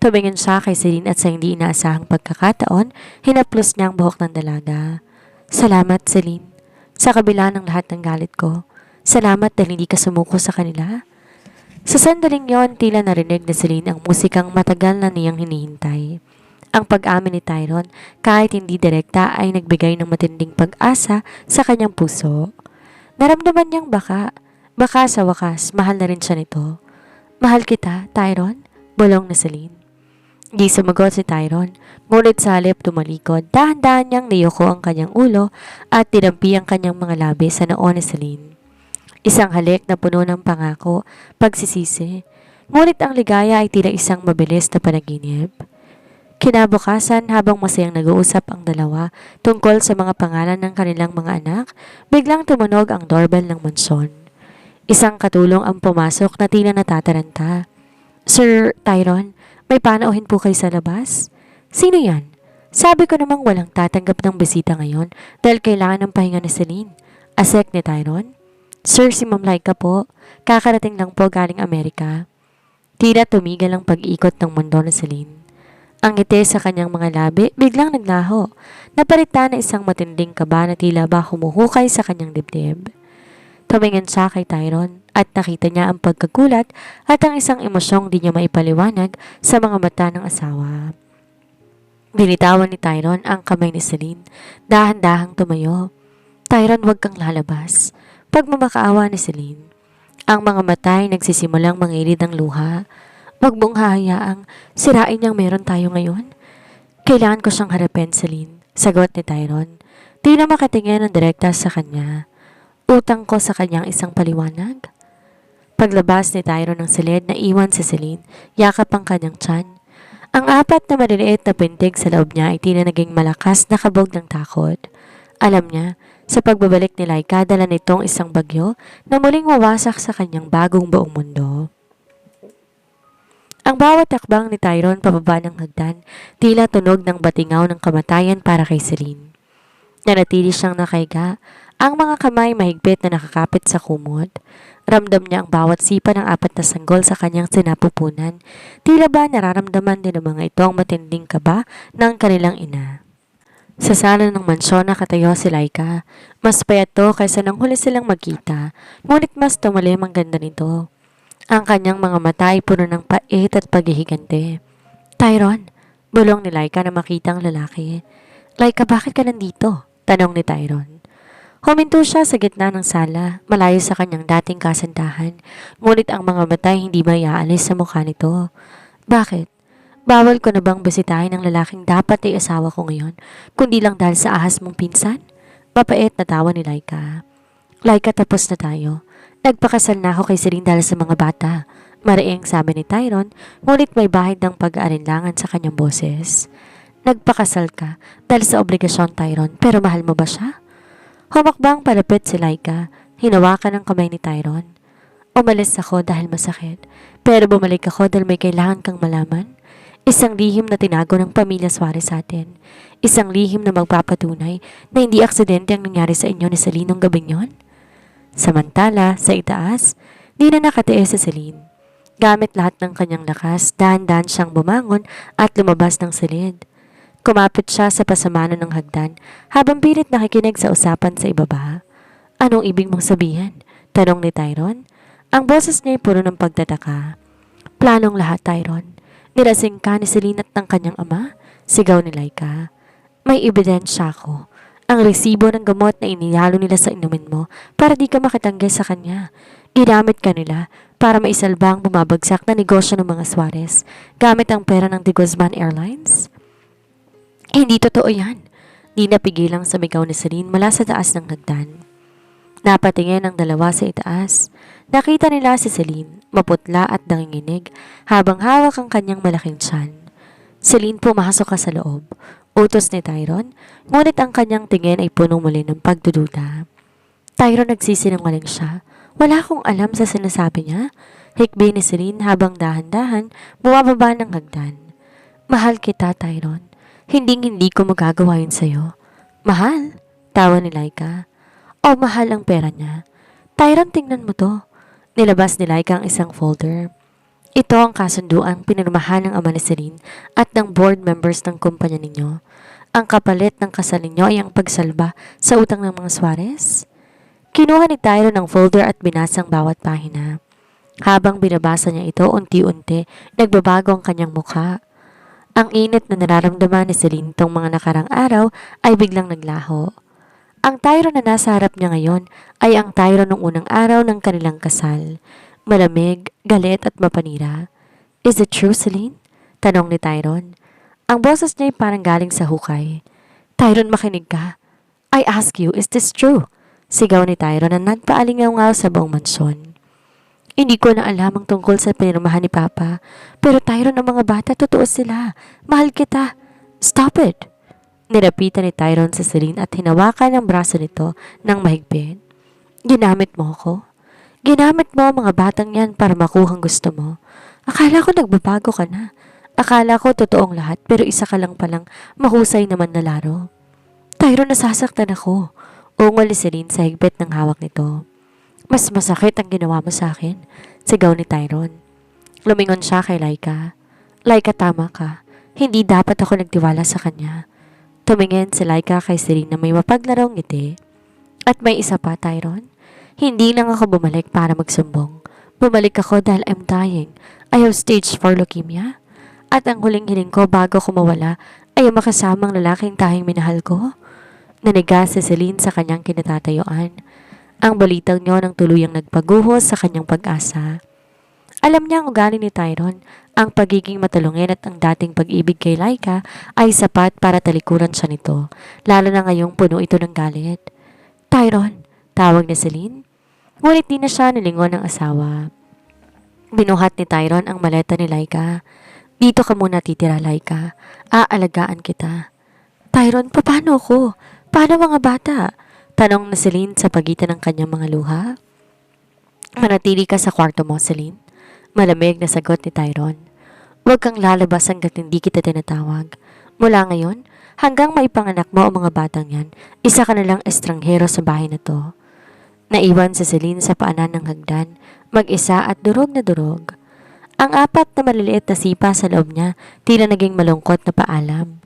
Tumingin siya kay Celine at sa hindi inaasahang pagkakataon, hinaplos niya ang buhok ng dalaga. Salamat, Celine. Sa kabila ng lahat ng galit ko, salamat dahil hindi ka sumuko sa kanila. Sa sandaling yon, tila narinig ni Celine ang musikang matagal na niyang hinihintay. Ang pag-amin ni Tyrone, kahit hindi direkta, ay nagbigay ng matinding pag-asa sa kanyang puso. Naramdaman niyang baka sa wakas, mahal na rin siya nito. Mahal kita, Tyrone, bulong ni Celine. Di sumagot si Tyrone, ngunit sa halip tumalikod, dahan-dahan niyang niyoko ang kanyang ulo at tinampi ang kanyang mga labi sa noo ni Celine. Isang halik na puno ng pangako, pagsisisi, ngunit ang ligaya ay tila isang mabilis na panaginip. Kinabukasan, habang masayang nag-uusap ang dalawa tungkol sa mga pangalan ng kanilang mga anak, biglang tumunog ang doorbell ng mansyon. Isang katulong ang pumasok na tila natataranta. Sir Tyron, may panauhin po kayo sa labas? Sino yan? Sabi ko namang walang tatanggap ng bisita ngayon dahil kailangan ng pahinga ni Celine. Asek ni Tyron? Sir, si Ma'am Laika po. Kakarating lang po galing Amerika. Tila tumigil ang pag-ikot ng mundo ni Celine. Ang ngiti sa kanyang mga labi biglang naglaho. Napalitan na isang matinding kaba na tila ba humuhukay sa kanyang dibdib. Tumingin siya kay Tyron at nakita niya ang pagkagulat at ang isang emosyong di niya maipaliwanag sa mga mata ng asawa. Binitawan ni Tyron ang kamay ni Celine. Dahan-dahang tumayo. Tyron, huwag kang lalabas. Pagmamakaawa ni Celine. Ang mga mata ay nagsisimulang mangilid ng luha. Huwag mong hahayaang sirain niyang meron tayo ngayon. Kailangan ko siyang harapin, Celine. Sagot ni Tyron. Di na makatingin ng direkta sa kanya. Utang ko sa kanyang isang paliwanag. Paglabas ni Tyron ng silid na iwan si Celine, yakap ang kanyang tiyan. Ang apat na maliliit na pintig sa loob niya ay tila naging malakas na kabog ng takot. Alam niya, sa pagbabalik ni Laika, dala nitong isang bagyo na muling wawasak sa kanyang bagong buong mundo. Ang bawat takbang ni Tyron pababa ng hagdan, tila tunog ng batingaw ng kamatayan para kay Celine. Nanatili siyang nakahiga, ang mga kamay mahigpit na nakakapit sa kumot. Ramdam niya ang bawat sipa ng apat na sanggol sa kanyang sinapupunan. Tila ba nararamdaman din ng mga ito ang matinding kaba ng kanilang ina. Sa sala ng mansyon nakatayo si Laika. Mas payat to kaysa nang huli silang magkita, ngunit mas tumalim ang ganda nito. Ang kanyang mga mata ay puno ng pait at paghihigante. Tyron, bulong ni Laika na makita ang lalaki. Laika, bakit ka nandito? Tanong ni Tyron. Huminto siya sa gitna ng sala, malayo sa kanyang dating kasandahan, ngunit ang mga mata ay hindi maiaalis sa mukha nito. Bakit? Bawal ko na bang bisitahin ang lalaking dapat ay asawa ko ngayon, kundi lang dahil sa ahas mong pinsan? Mapait na tawa ni Laika. Laika, tapos na tayo. Nagpakasal na ako kay Celine dahil sa mga bata. Mariing sabi ni Tyron, ngunit may bahid ng pag-aalinlangan sa kanyang boses. Nagpakasal ka dahil sa obligasyon, Tyron, pero mahal mo ba siya? Humakbang palapit si Laika, hinawakan ang kamay ni Tyron. Umalis ako dahil masakit, pero bumalik ako dahil may kailangan kang malaman. Isang lihim na tinago ng pamilya Suarez sa atin. Isang lihim na magpapatunay na hindi aksidente ang nangyari sa inyo ni Celine nung gabing yon. Samantala, sa itaas, di na nakatiis si Celine. Gamit lahat ng kanyang lakas, dahan-dahan siyang bumangon at lumabas ng silid. Kumapit siya sa pasamano ng hagdan habang pilit nakikinig sa usapan sa ibaba. Anong ibig mong sabihin? Tanong ni Tyron. Ang boses niya ay puro ng pagtataka. Planong lahat, Tyron. Nilasing ka ni Celine at ng kanyang ama? Sigaw ni Laika. May ebidensya ako. Ang resibo ng gamot na inihalo nila sa inumin mo para di ka makatanggi sa kanya. Ginamit ka nila para maisalba ang bumabagsak na negosyo ng mga Suarez gamit ang pera ng De Guzman Airlines. Hindi totoo yan. Di napigilang sumigaw ni Celine mula sa taas ng hagdan. Napatingin ang dalawa sa itaas. Nakita nila si Celine, maputla at nanginginig habang hawak ang kanyang malaking tiyan. Celine, pumasok ka sa loob. Utos ni Tyron, ngunit ang kanyang tingin ay puno muli ng pagdududa. Tyron, nagsisinungaling siya. Wala akong alam sa sinasabi niya. Hikbi ni Celine habang dahan-dahan bumababa ng hagdan. Mahal kita, Tyron. Hindi ko magagawa yun sa'yo. Mahal? Tawa ni Laika. O mahal ang pera niya. Tyron, tingnan mo to. Nilabas ni Laika ang isang folder. Ito ang kasunduang pinirmahan ng ama ni Celine at ng board members ng kumpanya ninyo. Ang kapalit ng kasal ninyo ay ang pagsalba sa utang ng mga Suarez. Kinuha ni Tyron ang folder at binasang bawat pahina. Habang binabasa niya ito, unti-unti, nagbabago ang kanyang mukha. Ang init na nararamdaman ni Celine tong mga nakarang araw ay biglang naglaho. Ang Tyron na nasa harap niya ngayon ay ang Tyron ng unang araw ng kanilang kasal. Malamig, galit at mapanira. Is it true, Celine? Tanong ni Tyron. Ang boses niya ay parang galing sa hukay. Tyron, makinig ka. I ask you, is this true? Sigaw ni Tyron na nagpaalingaw-ngaw sa buong mansyon. Hindi ko na alam ang tungkol sa pinirmahan ni Papa. Pero Tyron, ang mga bata, totoo sila. Mahal kita. Stop it. Nilapitan ni Tyron sa Celine at hinawakan ang braso nito ng mahigpit. Ginamit mo ako. Ginamit mo ang mga batang yan para makuhang gusto mo. Akala ko nagbabago ka na. Akala ko totoong lahat pero isa ka lang palang mahusay naman na laro. Tyron, nasasaktan ako. Ungol ni Celine sa higpit ng hawak nito. Mas masakit ang ginawa mo sa akin, sigaw ni Tyron. Lumingon siya kay Laika. Laika, tama ka. Hindi dapat ako nagtiwala sa kanya. Tumingin si Laika kay Celine na may mapaglarong ngiti. At may isa pa, Tyron. Hindi lang ako bumalik para magsumbong. Bumalik ako dahil I'm dying. I have stage 4 leukemia. At ang huling hiling ko bago ko mawala ay ang makasamang lalaking tahing minahal ko. Naniga si Celine sa kanyang kinatatayuan. Ang balitang niyo nang tuluyang nagpaguhos sa kanyang pag-asa. Alam niya ang ugali ni Tyron. Ang pagiging matulungin at ang dating pag-ibig kay Laika ay sapat para talikuran siya nito. Lalo na ngayong puno ito ng galit. Tyron, tawag ni Celine. Ngunit di na siya nilingon ng asawa. Binuhat ni Tyron ang maleta ni Laika. Dito ka muna titira, Laika. Aalagaan kita. Tyron, paano ako? Paano mga bata? Tanong na Celine sa pagitan ng kanyang mga luha. Manatili ka sa kwarto mo, Celine. Malamig na sagot ni Tyron. Huwag kang lalabas hanggat hindi kita tinatawag. Mula ngayon, hanggang maipanganak mo ang mga batang yan, isa ka na lang estranghero sa bahay na to. Naiwan si Celine sa paanan ng hagdan, mag-isa at durog na durog. Ang apat na maliliit na sipa sa loob niya, tila naging malungkot na paalam.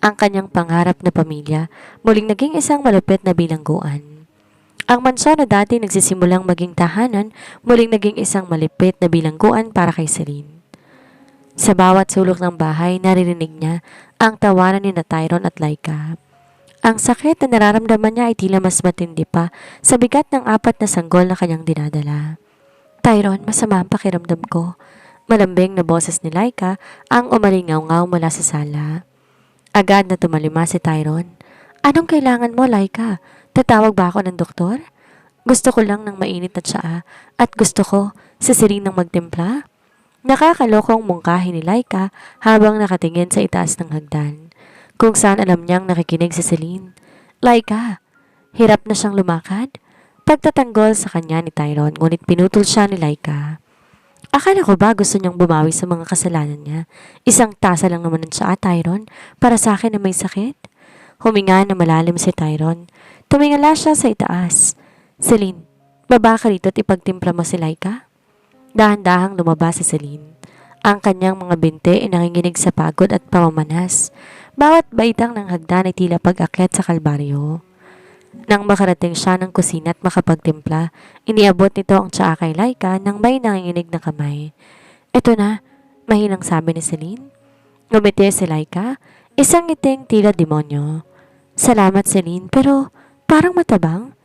Ang kanyang pangarap na pamilya, muling naging isang malupit na bilangguan. Ang mansyon na dati nagsisimulang maging tahanan, muling naging isang malipit na bilangguan para kay Celine. Sa bawat sulok ng bahay, naririnig niya ang tawanan ni Tyron at Laika. Ang sakit na nararamdaman niya ay tila mas matindi pa sa bigat ng apat na sanggol na kanyang dinadala. Tyron, masama ang pakiramdam ko. Malambing na boses ni Laika ang umalingaw-ngaw mula sa sala. Agad na tumalima si Tyron. Anong kailangan mo, Laika? Tatawag ba ako ng doktor? Gusto ko lang ng mainit na tsaa at gusto ko si Celine ng magtimpla. Nakakalokong mungkahi ni Laika habang nakatingin sa itaas ng hagdan, kung saan alam niyang nakikinig si Celine. Laika, hirap na siyang lumakad. Pagtatanggol sa kanya ni Tyron, ngunit pinutol siya ni Laika. Akala ko ba gusto niyang bumawi sa mga kasalanan niya? Isang tasa lang naman ng tsaa, Tyron, para sa akin na may sakit. Huminga na malalim si Tyron. Tumingala siya sa itaas. Celine, baba ka rito at ipagtimpla mo si Laika? Dahan-dahang lumabas si Celine. Ang kanyang mga binte ay nanginginig sa pagod at pamamanas. Bawat baitang ng hagdan ay tila pag-akyat sa kalbaryo. Nang makarating siya ng kusina at makapagtimpla, iniabot nito ang tsaa kay Laika nang may nanginginig na kamay. Eto na, mahinang sabi ni Celine. Ngumiti si Laika, isang ngiting tila demonyo. Salamat, Celine, pero parang matabang.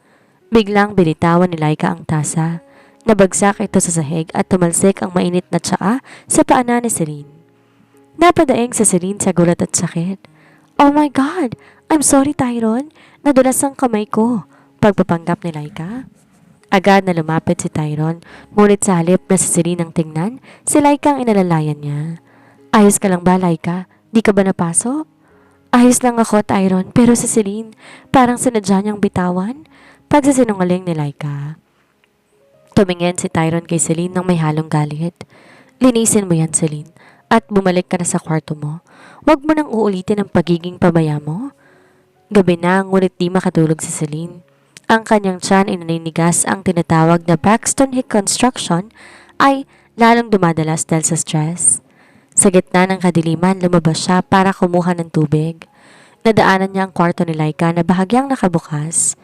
Biglang binitawan ni Laika ang tasa. Nabagsak ito sa sahig at tumalsik ang mainit na tsaa sa paanan ni Celine. Napadaing sa Celine sa gulat at sakit. Oh my God! I'm sorry, Tyron. Nadulas ang kamay ko. Pagpapanggap ni Laika. Agad na lumapit si Tyron, ngunit sa halip na si Celine ang tingnan, si Laika ang inalalayan niya. Ayos ka lang ba, Laika? Di ka ba napasok? Ayos lang ako, Tyron, pero si Celine, parang sinadya niyang bitawan. Pagsasinungaling ni Laika. Tumingin si Tyron kay Celine nang may halong galit. Linisin mo yan, Celine, at bumalik ka na sa kwarto mo. Huwag mo nang uulitin ang pagiging pabaya mo. Gabi na, ngunit di makatulog si Celine. Ang kanyang tiyan ay naninigas, ang tinatawag na Braxton Hicks construction ay lalong dumadalas dahil sa stress. Sa gitna ng kadiliman, lumabas siya para kumuha ng tubig. Nadaanan niya ang kwarto ni Laika na bahagyang nakabukas.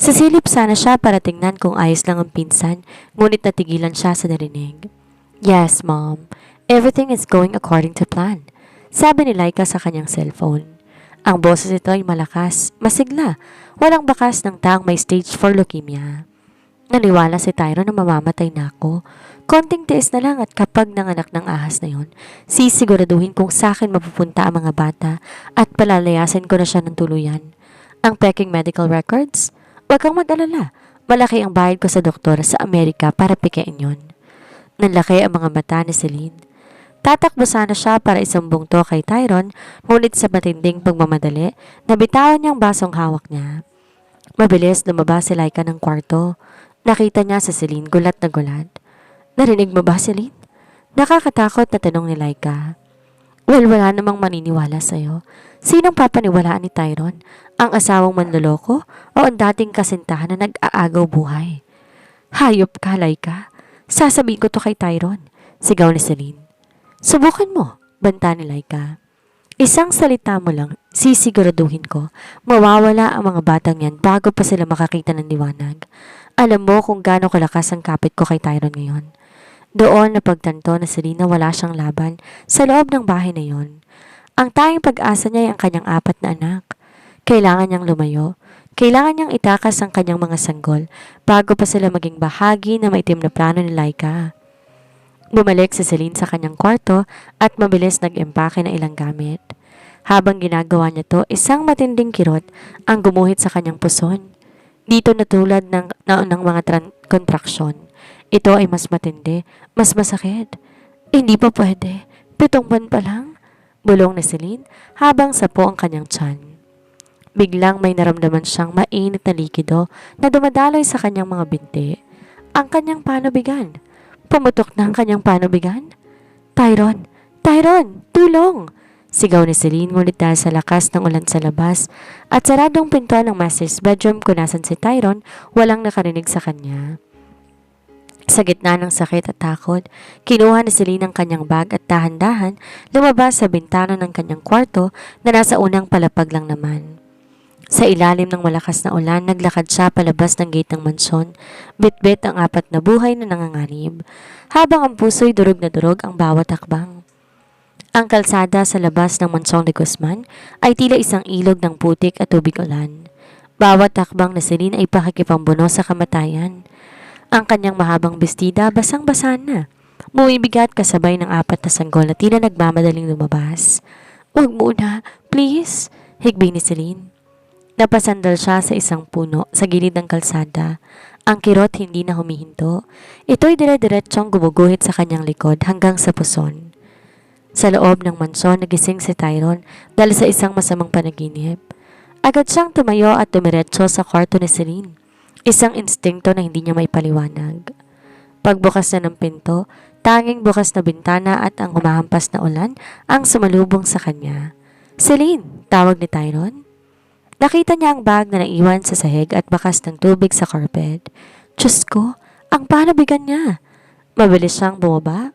Sasilip sana siya para tingnan kung ayos lang ang pinsan, ngunit natigilan siya sa narinig. Yes, Mom. Everything is going according to plan, sabi ni Laika sa kanyang cellphone. Ang boses nito ay malakas, masigla, walang bakas ng taong may stage 4 leukemia. Naniwala si Tyron na mamamatay na ako. Konting tiis na lang at kapag nanganak ng ahas na yon, sisiguraduhin kung sa akin mapupunta ang mga bata at palalayasin ko na siya ng tuluyan. Ang peking medical records? Huwag kang mag-alala. Malaki ang bayad ko sa doktor sa Amerika para pikein yon. Nanlaki ang mga mata ni Celine. Tatakbo sana siya para isumbong to kay Tyron, ngunit sa matinding pagmamadali, nabitawan niyang basong hawak niya. Mabilis lumabas si Laika ng kwarto. Nakita niya si Celine gulat na gulat. Narinig mo ba, Celine? Nakakatakot na tanong ni Laika. Well, wala namang maniniwala sa'yo. Sinong papaniwalaan ni Tyron? Ang asawang manloloko o ang dating kasintahan na nag-aagaw buhay? Hayop ka, Laika. Sasabihin ko to kay Tyron. Sigaw ni Celine. Subukan mo, banta ni Laika. Isang salita mo lang, sisiguraduhin ko, mawawala ang mga batang yan bago pa sila makakita ng liwanag. Alam mo kung gaano kalakas ang kapit ko kay Tyron ngayon. Doon napagtanto na Selena wala siyang laban sa loob ng bahay na yon. Ang tanging pag-asa niya ay ang kanyang 4 na anak. Kailangan niyang lumayo. Kailangan niyang itakas ang kanyang mga sanggol bago pa sila maging bahagi ng maitim na plano ni Laika. Bumalik si Celine sa kanyang kwarto at mabilis nag-empake ng ilang gamit. Habang ginagawa niya to, isang matinding kirot ang gumuhit sa kanyang puson. Dito na tulad ng naunang mga kontraksyon. Ito ay mas matindi, mas masakit. Hindi pa pwede. 7 buwan pa lang. Bulong ni Celine habang sapo ang kanyang tiyan. Biglang may naramdaman siyang mainit na likido na dumadaloy sa kanyang mga binti. Ang kanyang panubigan. Pumutok na ang kanyang panubigan. Tyron! Tyron! Tulong! Sigaw ni Celine ngunit dahil sa lakas ng ulan sa labas at saradong pintuan ng master's bedroom kung nasan si Tyron, walang nakarinig sa kanya. Sa gitna ng sakit at takot, kinuha ni Celine ang kanyang bag at dahan-dahan lumabas sa bintana ng kanyang kwarto na nasa unang palapag lang naman. Sa ilalim ng malakas na ulan, naglakad siya palabas ng gate ng mansyon, bitbit ang 4 na buhay na nanganganib, habang ang puso'y durog na durog ang bawat hakbang. Ang kalsada sa labas ng mansyon de Guzman ay tila isang ilog ng putik at tubig ulan. Bawat hakbang na Celine ay pakikipambuno sa kamatayan. Ang kanyang mahabang bestida basang-basa na. Bumibigat kasabay ng 4 na sanggol na tila nagmamadaling lumabas. Huwag muna, please, higbi ni Celine. Napasandal siya sa isang puno sa gilid ng kalsada. Ang kirot hindi na humihinto. Ito'y dire-diretsyong gumuguhit sa kanyang likod hanggang sa puson. Sa loob ng mansyon, nagising si Tyron dahil sa isang masamang panaginip. Agad siyang tumayo at dumiretso sa kwarto ni Celine. Isang instingto na hindi niya may paliwanag. Pagbukas na ng pinto, tanging bukas na bintana at ang humahampas na ulan ang sumalubong sa kanya. Celine! Tawag ni Tyron. Nakita niya ang bag na naiwan sa sahig at bakas ng tubig sa carpet. Diyos ko, ang panabigan niya. Mabilis siyang bumaba.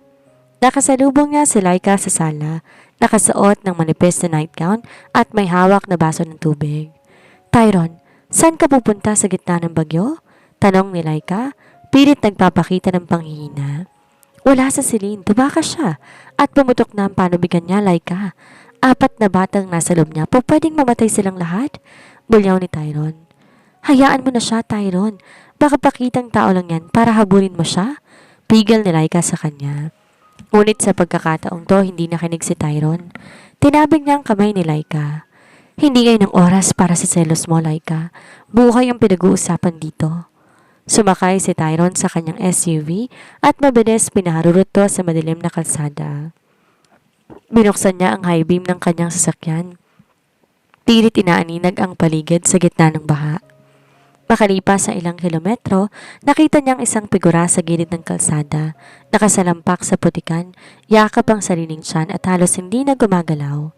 Nakasalubong niya si Laika sa sala, nakasuot ng manipis na nightgown at may hawak na baso ng tubig. Tyron, saan ka pupunta sa gitna ng bagyo? Tanong ni Laika, pilit nagpapakita ng panghihina. Wala sa Celine, tumakas siya at pumutok na ang panubigan niya, Laika. 4 na batang nasa loob niya, pwedeng mamatay silang lahat. Bulyaw ni Tyron. Hayaan mo na siya, Tyron. Baka pakitang tao lang yan para habulin mo siya. Pigil ni Laika sa kanya. Ngunit sa pagkakataong to, hindi nakinig si Tyron. Tinabig niya ang kamay ni Laika. Hindi ngayon ang oras para sa selos mo, Laika. Buhay ang pinag-uusapan dito. Sumakay si Tyron sa kanyang SUV at mabilis pinaharurot to sa madilim na kalsada. Binuksan niya ang high beam ng kanyang sasakyan. Pilit inaaninag ang paligid sa gitna ng baha. Makalipas sa ilang kilometro, nakita niyang isang figura sa gilid ng kalsada, nakasalampak sa putikan, yakap ang sariling tiyan at halos hindi na gumagalaw.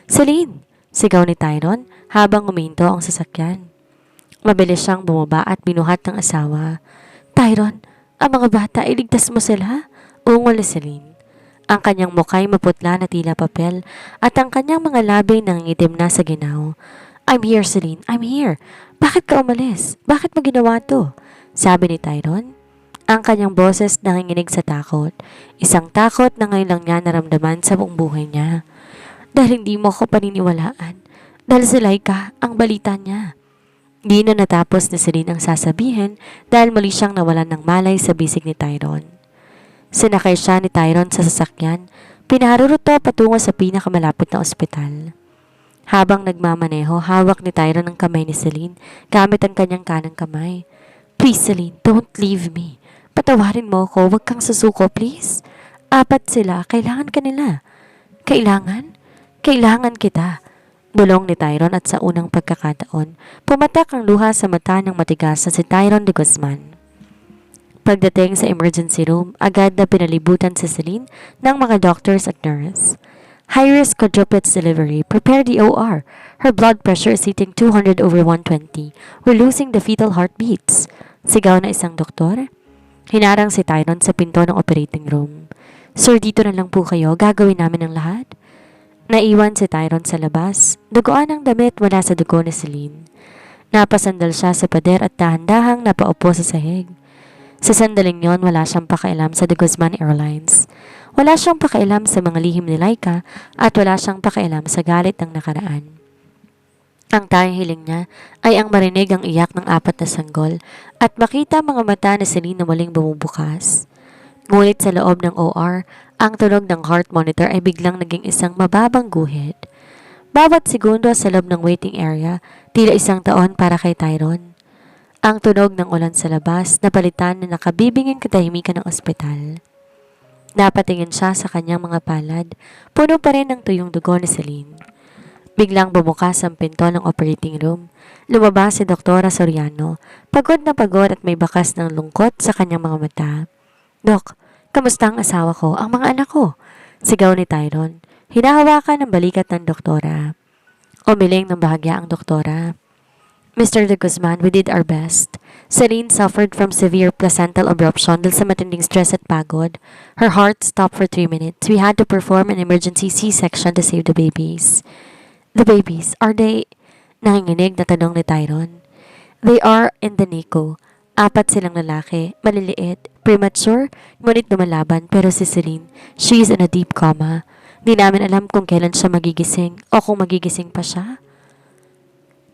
Celine! Sigaw ni Tyron habang uminto ang sasakyan. Mabilis siyang bumaba at binuhat ng asawa. Tyron, ang mga bata, iligtas mo sila? Ungol ni Celine. Ang kanyang mukhay maputla na tila papel at ang kanyang mga labi nangingitim na sa ginaw. I'm here, Celine. I'm here. Bakit ka umalis? Bakit mo ginawa to? Sabi ni Tyron. Ang kanyang boses nanginginig sa takot. Isang takot na ngayon lang niya naramdaman sa buong buhay niya. Dahil hindi mo ako paniniwalaan. Dahil si Laika, ang balita niya. Di na natapos ni Celine ang sasabihin dahil muli siyang nawalan ng malay sa bisig ni Tyron. Sinakay siya ni Tyron sa sasakyan, pinaharurot to patungo sa pinakamalapit na ospital. Habang nagmamaneho, hawak ni Tyron ang kamay ni Celine gamit ang kanyang kanang kamay. Please Celine, don't leave me. Patawarin mo ako, huwag kang susuko please. 4 sila, kailangan ka nila. Kailangan? Kailangan kita. Bulong ni Tyron at sa unang pagkakataon, pumatak ang luha sa mata ng matigas na si Tyron de Guzman. Pagdating sa emergency room, agad na pinalibutan si Celine ng mga doctors at nurse. High-risk quadruplets delivery. Prepare the OR. Her blood pressure is hitting 200 over 120. We're losing the fetal heartbeats. Sigaw na isang doktor. Hinarang si Tyron sa pinto ng operating room. Sir, dito na lang po kayo. Gagawin namin ang lahat. Naiwan si Tyron sa labas. Duguan ang damit mula sa dugo ni Celine. Napasandal siya sa pader at dahan-dahang napaupo sa sahig. Sa sandaling yon, wala siyang pakialam sa De Guzman Airlines. Wala siyang pakialam sa mga lihim ni Laika at wala siyang pakialam sa galit ng nakaraan. Ang tanging hiling niya ay ang marinig ang iyak ng 4 na sanggol at makita mga mata ni Celine na muling bumubukas. Ngunit sa loob ng OR, ang tunog ng heart monitor ay biglang naging isang mababang guhit. Bawat segundo sa loob ng waiting area, tila isang taon para kay Tyron. Ang tunog ng ulan sa labas napalitan na nakabibinging katahimikan ng ospital. Napatingin siya sa kanyang mga palad, puno pa rin ng tuyong dugo ni Celine. Biglang bumukas ang pinto ng operating room. Lumabas si Doktora Soriano, pagod na pagod at may bakas ng lungkot sa kanyang mga mata. Dok, kamusta ang asawa ko, ang mga anak ko? Sigaw ni Tyron. Hinahawakan ng balikat ng doktora. Umiling ng bahagya ang doktora. Mr. De Guzman, we did our best. Celine suffered from severe placental abruption dahil sa matinding stress at pagod. Her heart stopped for 3 minutes. We had to perform an emergency C-section to save the babies. The babies, are they... Nanginginig na tanong ni Tyron. They are in the NICU. 4 silang lalaki, maliliit, premature, ngunit lumalaban, pero si Celine, she's in a deep coma. Di namin alam kung kailan siya magigising o kung magigising pa siya.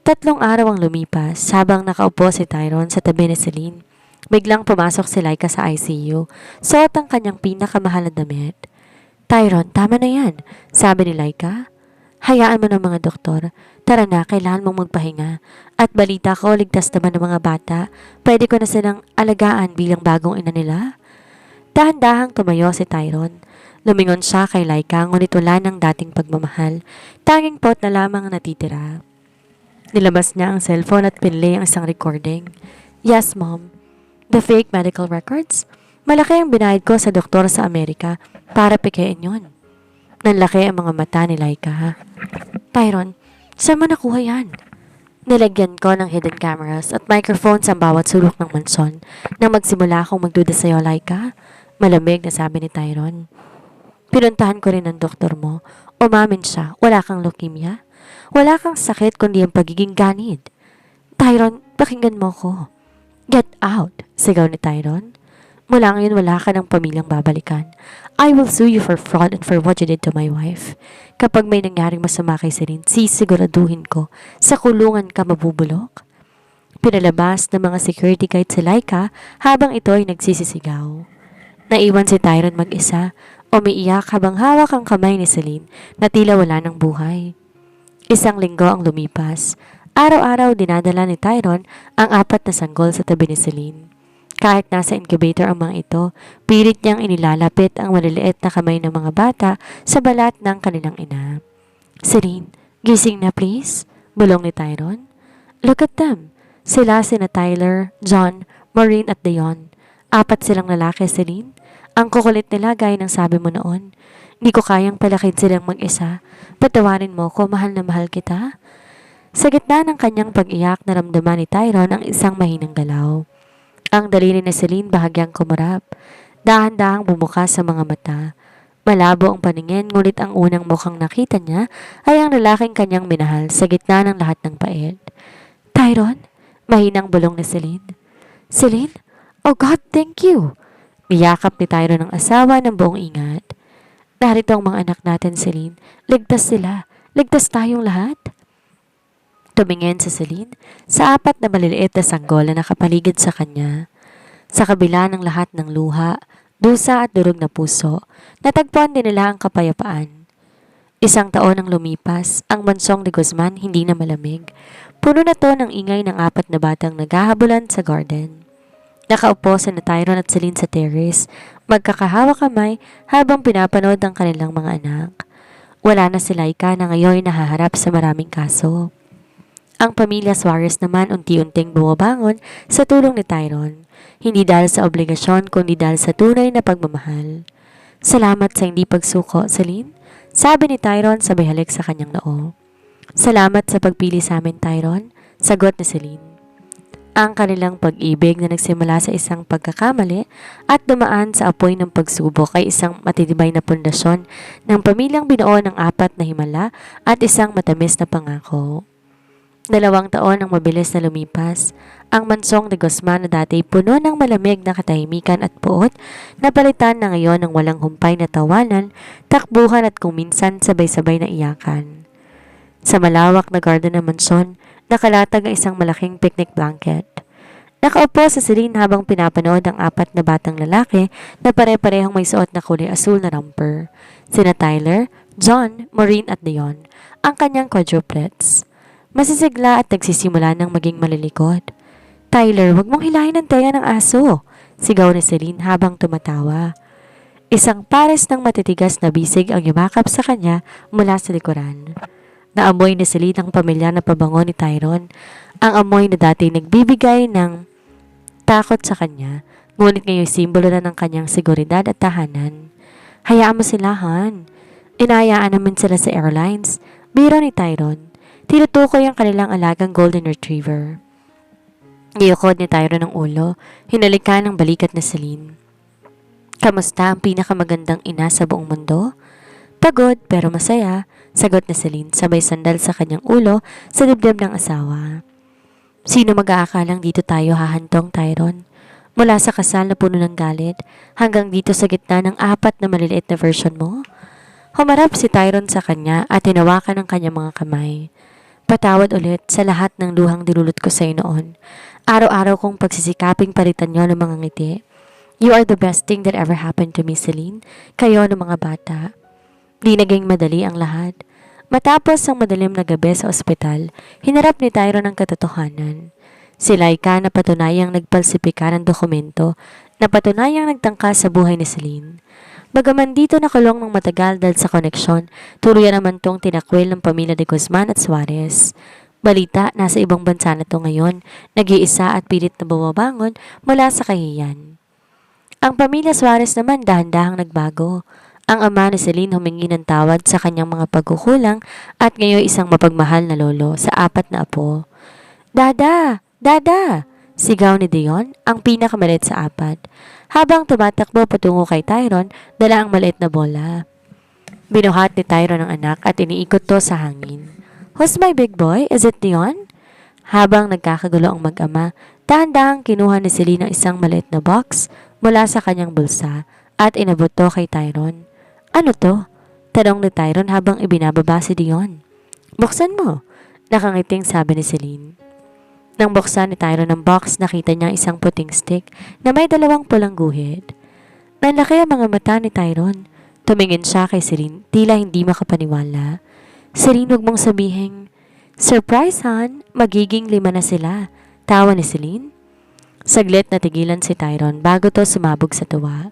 3 araw ang lumipas habang nakaupo si Tyron sa tabi ni Celine. Biglang pumasok si Laika sa ICU. Suot ang kanyang pinakamahal na damit. Tyron, tama na yan, sabi ni Laika. Hayaan mo ng mga doktor. Tara na, kailangan mong magpahinga. At balita ko, ligtas naman ng mga bata. Pwede ko na silang alagaan bilang bagong ina nila. Dahan-dahang tumayo si Tyron. Lumingon siya kay Laika ngunit wala ng dating pagmamahal. Tanging pot na lamang ang natitira. Nilabas niya ang cellphone at pinlay ang isang recording. Yes, Mom. The fake medical records? Malaki ang binayad ko sa doktor sa Amerika para pikein yon. Nanlaki ang mga mata ni Laika. Tyron, saan mo nakuha yan? Nilagyan ko ng hidden cameras at microphones ang bawat sulok ng mansyon nang magsimula akong magduda sa'yo, Laika. Malamig na sabi ni Tyron. Pinuntahan ko rin ang doktor mo. Umamin siya, wala kang leukemia. Wala kang sakit kundi ang pagiging ganid. Tyron, pakinggan mo ko. Get out, sigaw ni Tyron. Mula ngayon wala ka ng pamilyang babalikan. I will sue you for fraud and for what you did to my wife. Kapag may nangyaring masama kay Celine, sisiguraduhin ko sa kulungan ka mabubulok. Pinalabas ng mga security guard si Laika habang ito ay nagsisisigaw. Naiwan si Tyron mag-isa, umiiyak habang hawak ang kamay ni Celine na tila wala ng buhay. 1 linggo ang lumipas. Araw-araw dinadala ni Tyron ang 4 na sanggol sa tabi ni Celine. Kahit nasa incubator ang mga ito, pilit niyang inilalapit ang maliliit na kamay ng mga bata sa balat ng kanilang ina. Celine, gising na please, bulong ni Tyron. Look at them. Sila sina Tyler, John, Maureen at Dion. 4 silang lalaki, Celine. Ang kukulit nila gaya ng sabi mo noon. Hindi ko kayang palakin silang mag-isa. Patawarin mo ko, mahal na mahal kita. Sa gitna ng kanyang pag-iyak, naramdaman ni Tyron ang isang mahinang galaw. Ang daliri ni Celine bahagyang kumurap. Dahan-dahang bumukas sa mga mata. Malabo ang paningin, ngunit ang unang mukhang nakita niya ay ang lalaking kanyang minahal sa gitna ng lahat ng pait. Tyron? Mahinang bulong ni Celine. Celine? Oh God, thank you! Niyakap ni Tyron ang asawa ng buong ingat. Narito ang mga anak natin, Celine. Ligtas sila. Ligtas tayong lahat. Tumingin si Celine sa 4 na maliliit na sanggol na nakapaligid sa kanya. Sa kabila ng lahat ng luha, dusa at durog na puso, natagpuan din nila ang kapayapaan. 1 taon ang lumipas, ang mansong de Guzman hindi na malamig. Puno na to ng ingay ng 4 na batang naghahabulan sa garden. Nakaupo si Tyron at Celine sa terrace, magkakahawak kamay habang pinapanood ang kanilang mga anak. Wala na si Laika na ngayon nahaharap sa maraming kaso. Ang pamilya Suarez naman unti-unting bumabangon sa tulong ni Tyron. Hindi dahil sa obligasyon kundi dahil sa tunay na pagmamahal. Salamat sa hindi pagsuko, Celine. Sabi ni Tyron sabay halik sa kanyang noo. Salamat sa pagpili sa amin, Tyron. Sagot ni Celine. Ang kanilang pag-ibig na nagsimula sa isang pagkakamali at dumaan sa apoy ng pagsubok ay isang matitibay na pundasyon ng pamilyang binuo ng 4 na himala at isang matamis na pangako. 2 taon ang mabilis na lumipas. Ang mansong de Guzman na dati puno ng malamig na katahimikan at puot, napalitan na ngayon ng walang humpay na tawanan, takbuhan at kung minsan sabay-sabay na iyakan. Sa malawak na garden ng mansyon, nakalatag ang isang malaking picnic blanket. Nakaupo sa Celine habang pinapanood ang 4 na batang lalaki na pare-parehong may suot na kulay asul na romper. Sina Tyler, John, Maureen at Dion, ang kanyang quadruplets. Masisigla at nagsisimula ng maging malilikod. Tyler, wag mong hilahin ang tenga ng aso, sigaw ni Celine habang tumatawa. Isang pares ng matitigas na bisig ang yumakap sa kanya mula sa likuran. Naamoy ni Celine ang pamilyar na pabango ni Tyron, ang amoy na dati nagbibigay ng takot sa kanya, ngunit ngayon simbolo na ng kanyang seguridad at tahanan. Hayaan mo sila, Han. Inayaan namin sila sa airlines. Biro ni Tyron. Tinutukoy ang kanilang alagang golden retriever. Niyukod ni Tyron ng ulo, hinalikan ng balikat na Celine. Kamusta ang pinakamagandang ina sa buong mundo? Pagod pero masaya, sagot ni Celine sabay sandal sa kanyang ulo sa dibdib ng asawa. Sino mag-aakalang dito tayo hahantong, Tyron? Mula sa kasal na puno ng galit hanggang dito sa gitna ng 4 na maliliit na version mo? Humarap si Tyron sa kanya at tinawakan ang kanyang mga kamay. Patawad ulit sa lahat ng luhang dilulot ko sa iyo noon. Araw-araw kong pagsisikaping palitan niyo ng mga ngiti. You are the best thing that ever happened to me, Celine. Kayo ng mga bata. Di naging madali ang lahat. Matapos ang madilim na gabi sa ospital, hinarap ni Tyron ang katotohanan. Si Laika na patunayang nagpalsipika ng dokumento na patunayang nagtangka sa buhay ni Celine. Bagaman dito nakulong ng matagal dahil sa koneksyon, tuluyan naman tong tinakwil ng pamilya de Guzman at Suarez. Balita, nasa ibang bansa na to ngayon, nag-iisa at pilit na bumabangon mula sa kahiyan. Ang pamilya Suarez naman dahan-dahang nagbago. Ang ama ni Celine humingi ng tawad sa kanyang mga pagkukulang at ngayon isang mapagmahal na lolo sa 4 na apo. Dada! Dada! Sigaw ni Dion, ang pinakamaliit sa 4, habang tumatakbo patungo kay Tyron, dala ang maliit na bola. Binuhat ni Tyron ang anak at iniikot to sa hangin. Who's my big boy? Is it Dion? Habang nagkakagulo ang mag-ama, dahan-dahang kinuha ni Celine ang isang maliit na box mula sa kanyang bulsa at inabot to kay Tyron. Ano to? Tanong ni Tyron habang ibinababa si Dion. Buksan mo, nakangiting sabi ni Celine. Nang buksan ni Tyron ang box, nakita niya isang puting stick na may 2 pulang guhit. Nanlaki ang mga mata ni Tyron. Tumingin siya kay Celine, tila hindi makapaniwala. Celine, huwag mong sabihin, surprise, Han, magiging 5 na sila. Tawa ni Celine. Saglit na tigilan si Tyron bago to sumabog sa tuwa.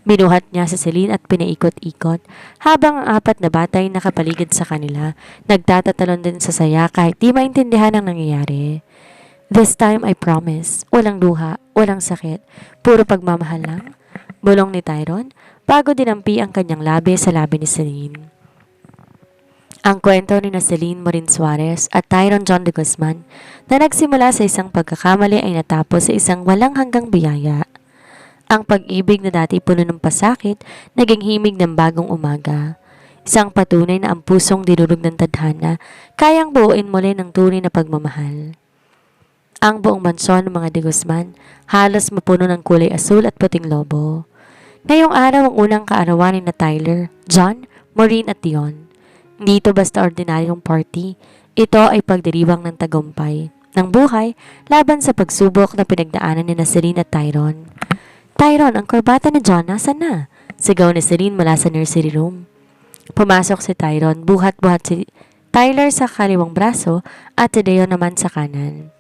Binuhat niya si Celine at pinaikot-ikot habang ang 4 na batay nakapaligid sa kanila. Nagtatatalon din sa saya kahit di maintindihan ang nangyayari. This time I promise, walang luha, walang sakit, puro pagmamahal lang. Bulong ni Tyron bago dinampi ang kanyang labi sa labi ni Celine. Ang kwento ni Celine Marin Suarez at Tyron John de Guzman na nagsimula sa isang pagkakamali ay natapos sa isang walang hanggang biyaya. Ang pag-ibig na dati puno ng pasakit, naging himig ng bagong umaga. Isang patunay na ang pusong dinurog ng tadhana, kayang buuin muli ng tunay na pagmamahal. Ang buong mansyon ng mga de Guzman, halos mapuno ng kulay asul at puting lobo. Ngayong araw ang unang kaarawan ni Tyler, John, Maureen at Dion. Dito basta ordinaryong party, ito ay pagdiriwang ng tagumpay, ng buhay, laban sa pagsubok na pinagdaanan ni Celine at Tyron. Tyron, ang korbata ni John, nasa na? Sigaw ni Celine mula sa nursery room. Pumasok si Tyron, buhat-buhat si Tyler sa kaliwang braso at si Dion naman sa kanan.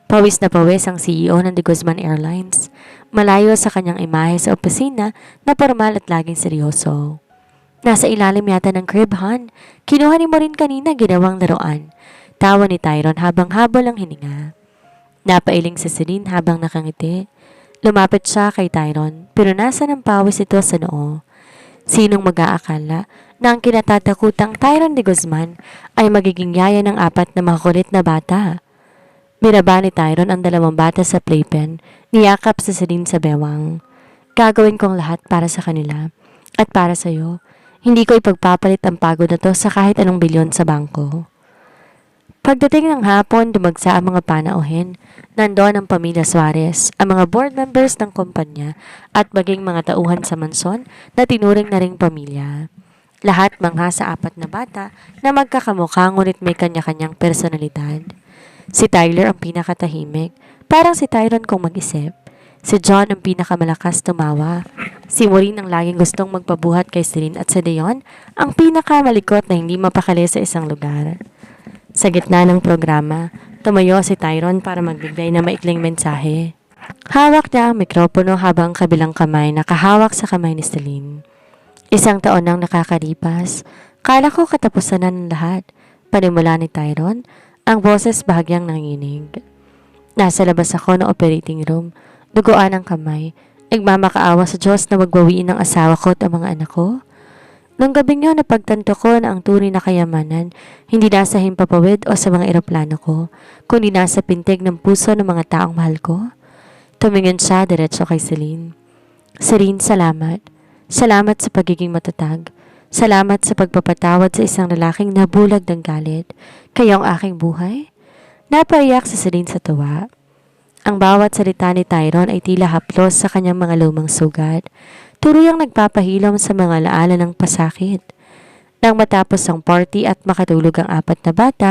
Pawis na pawis ang CEO ng De Guzman Airlines. Malayo sa kanyang imahe sa opisina na formal at laging seryoso. Nasa ilalim yata ng crib, Han. Kinuha ni Maureen kanina, ginawang laruan. Tawa ni Tyron habang habol ang hininga. Napailing si Celine habang nakangiti. Lumapit siya kay Tyron, pero nasa ng pawis ito sa noo. Sinong mag-aakala na ang kinatatakutang Tyron de Guzman ay magiging yaya ng 4 na makukulit na bata? Binaba ni Tyron ang 2 bata sa playpen, niyakap si Celine sa bewang. Gagawin kong lahat para sa kanila at para sa iyo. Hindi ko ipagpapalit ang pagod na to sa kahit anong bilyon sa bangko. Pagdating ng hapon, dumagsa ang mga panauhin. Nandoon ang pamilya Suarez, ang mga board members ng kumpanya at maging mga tauhan sa mansyon na tinuring na ring pamilya. Lahat mangha sa 4 na bata na magkakamukha ngunit may kanya-kanyang personalidad. Si Tyler ang pinakatahimik, parang si Tyron kung mag-isip. Si John ang pinakamalakas tumawa. Si Maureen ang laging gustong magpabuhat kay Celine at si Deon ang pinakamalikot na hindi mapakali sa isang lugar. Sa gitna ng programa, tumayo si Tyron para magbigay ng maikling mensahe. Hawak niya ang mikropono habang kabilang kamay nakahawak sa kamay ni Celine. 1 taon nang nakakalipas, kala ko katapusan na ng lahat. Panimula ni Tyron, ang boses bahagyang nanginig. Nasa labas ako ng operating room, duguan ang kamay, nagmamakaawa sa Diyos na magbawiin ng asawa ko at ang mga anak ko. Nung gabing yun, napagtanto ko na ang tunay na kayamanan hindi nasa himpapawid o sa mga eroplano ko, kundi nasa pintig ng puso ng mga taong mahal ko. Tumingin siya diretso kay Celine. Celine, salamat. Salamat sa pagiging matatag. Salamat sa pagpapatawad sa isang lalaking nabulag ng galit. Kayo ang aking buhay. Napaiyak si Celine sa tuwa. Ang bawat salita ni Tyron ay tila haplos sa kanyang mga lumang sugat. Turuyang nagpapahilom sa mga alaala ng pasakit. Nang matapos ang party at makatulog ang 4 na bata,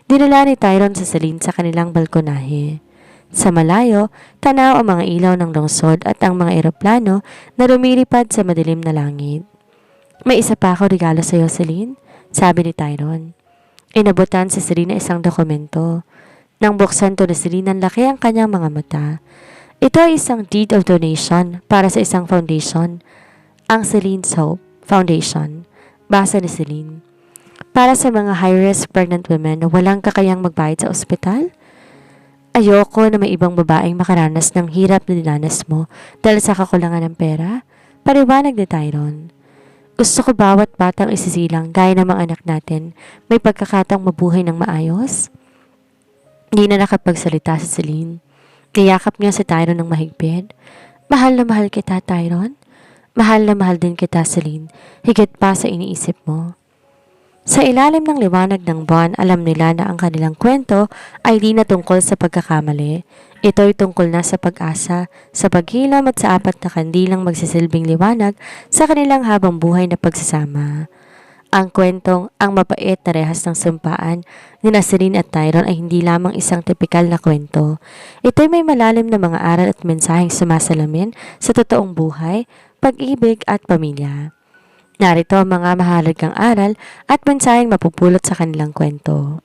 dinala ni Tyron si Celine sa kanilang balkonahe. Sa malayo, tanaw ang mga ilaw ng lungsod at ang mga eroplano na lumilipad sa madilim na langit. May isa pa ako regalo sa iyo, Celine, sabi ni Tyron. Inabutan si Celine isang dokumento. Nang buksan to ni Celine, ang laki ang kanyang mga mata. Ito ay isang deed of donation para sa isang foundation, ang Celine's Hope Foundation, basa ni Celine. Para sa mga high-risk pregnant women na walang kakayang magbayad sa ospital? Ayoko na may ibang babaeng makaranas ng hirap na dinanas mo dahil sa kakulangan ng pera, paliwanag ni Tyron. Gusto ko bawat batang isisilang gaya ng mga anak natin may pagkakataong mabuhay ng maayos. Hindi na nakapagsalita si Celine. Niyakap niya si Tyron ng mahigpit. Mahal na mahal kita, Tyron. Mahal na mahal din kita, Celine. Higit pa sa iniisip mo. Sa ilalim ng liwanag ng buwan, alam nila na ang kanilang kwento ay di na tungkol sa pagkakamali. Ito'y tungkol na sa pag-asa, sa paghilom at sa 4 na kandilang magsisilbing liwanag sa kanilang habang buhay na pagsasama. Ang kwentong Ang Mapait na Rehas ng Sumpaan ni Celine at Tyron ay hindi lamang isang tipikal na kwento. Ito'y may malalim na mga aral at mensaheng sumasalamin sa totoong buhay, pag-ibig at pamilya. Narito ang mga mahalagang aral at mensaheng mapupulot sa kanilang kwento.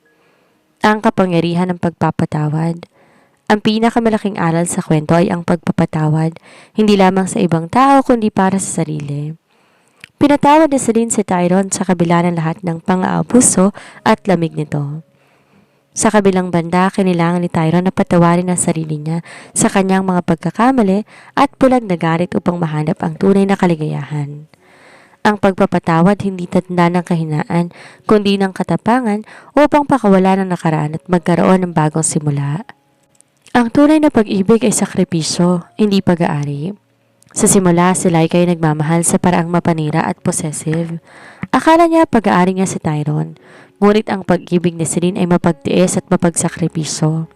Ang kapangyarihan ng pagpapatawad. Ang pinakamalaking aral sa kwento ay ang pagpapatawad, hindi lamang sa ibang tao kundi para sa sarili. Pinatawad ni Celine si Tyron sa kabila ng lahat ng pang-aabuso at lamig nito. Sa kabilang banda, kailangan ni Tyron na patawarin ang sarili niya sa kanyang mga pagkakamali at bulag na galit upang mahanap ang tunay na kaligayahan. Ang pagpapatawad hindi tanda ng kahinaan, kundi ng katapangan upang pakawala ng nakaraan at magkaroon ng bagong simula. Ang tunay na pag-ibig ay sakripisyo, hindi pag-aari. Sa simula, sila ay kayo nagmamahal sa paraang mapanira at possessive. Akala niya pag-aari niya si Tyron, ngunit ang pag-ibig ni Celine ay mapagtiis at mapagsakripisyo.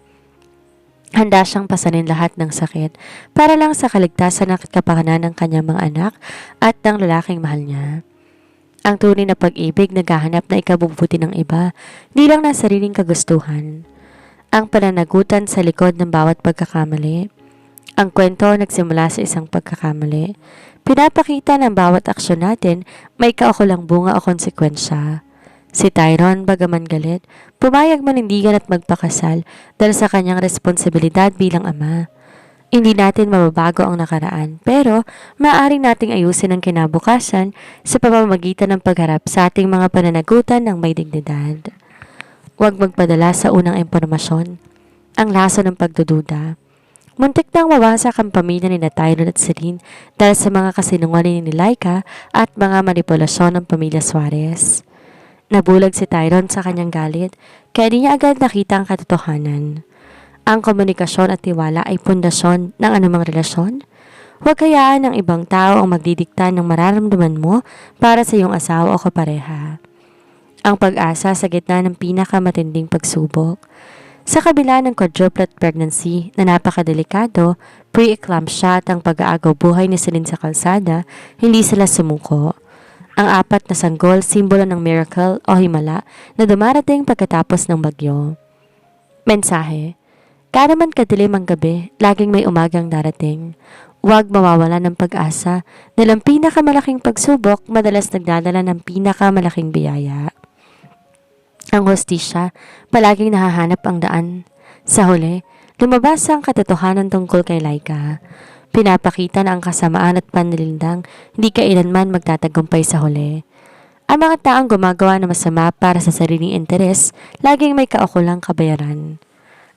Handa siyang pasanin lahat ng sakit para lang sa kaligtasan at kapakanan ng kanyang mga anak at ng lalaking mahal niya. Ang tunay na pag-ibig naghahanap na ikabubuti ng iba, di lang ng sariling kagustuhan. Ang pananagutan sa likod ng bawat pagkakamali. Ang kwento nagsimula sa isang pagkakamali. Pinapakita ng bawat aksyon natin may kaukulang bunga o konsekwensya. Si Tyron, bagaman galit, pumayag manindigan at magpakasal dahil sa kanyang responsibilidad bilang ama. Hindi natin mababago ang nakaraan, pero maaari nating ayusin ang kinabukasan sa pamamagitan ng pagharap sa ating mga pananagutan ng may dignidad. Huwag magpadala sa unang impormasyon. Ang laso ng pagdududa. Muntik nang mawasak ang pamilya ni Tyron at Celine dahil sa mga kasinungaling ni Laika at mga manipulasyon ng pamilya Suarez. Nabulag si Tyron sa kanyang galit kaya di niya agad nakita ang katotohanan. Ang komunikasyon at tiwala ay pundasyon ng anumang relasyon. Huwag hayaan ng ibang tao ang magdidikta ng mararamdaman mo para sa iyong asawa o kapareha. Ang pag-asa sa gitna ng pinakamatinding pagsubok. Sa kabila ng quadruplet pregnancy na napakadelikado, pre-eclampsia at ang pag-aagaw buhay ni Celine sa kalsada, hindi sila sumuko. Ang apat na sanggol, simbolo ng miracle o himala na dumarating pagkatapos ng bagyo. Mensahe. Kaya naman kadilim ang gabi, laging may umagang darating. Huwag mawawala ng pag-asa dahil ang pinakamalaking pagsubok madalas nagdadala ng pinakamalaking biyaya. Ang hostisya, palaging nahahanap ang daan. Sa huli, lumabas ang katotohanan tungkol kay Laika. Pinapakita na ang kasamaan at panlilindang hindi kailanman magtatagumpay sa huli. Ang mga taong gumagawa ng masama para sa sariling interes, laging may kaukulang kabayaran.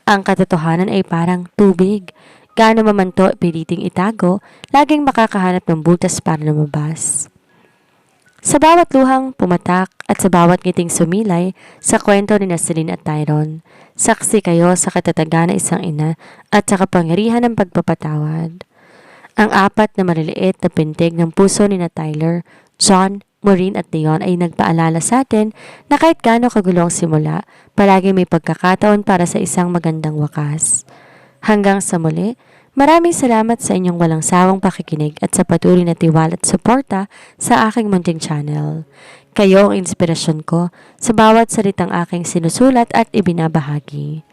Ang katotohanan ay parang tubig. Gaano mamanto piliting itago, laging makakahanap ng butas para lumabas. Sa bawat luhang pumatak at sa bawat ngiting sumilay sa kwento ni Celine at Tyron, saksi kayo sa katatagan ng isang ina at sa kapangyarihan ng pagpapatawad. Ang apat na maliliit na pintig ng puso ni Tyler, John, Maureen at Leon ay nagpaalala sa atin na kahit gaano kagulo ang simula, palagi may pagkakataon para sa isang magandang wakas. Hanggang sa muli, maraming salamat sa inyong walang sawang pakikinig at sa patuloy na tiwala at suporta sa aking munting channel. Kayo ang inspirasyon ko sa bawat salitang aking sinusulat at ibinabahagi.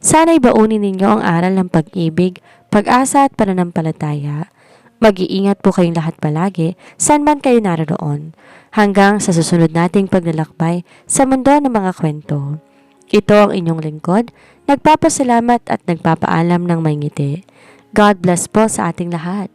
Sana'y baunin ninyo ang aral ng pag-ibig, pag-asa at pananampalataya. Mag-iingat po kayong lahat palagi saan man kayo naroon. Hanggang sa susunod nating paglalakbay sa mundo ng mga kwento. Ito ang inyong lingkod, nagpapasalamat at nagpapaalam ng may ngiti. God bless po sa ating lahat.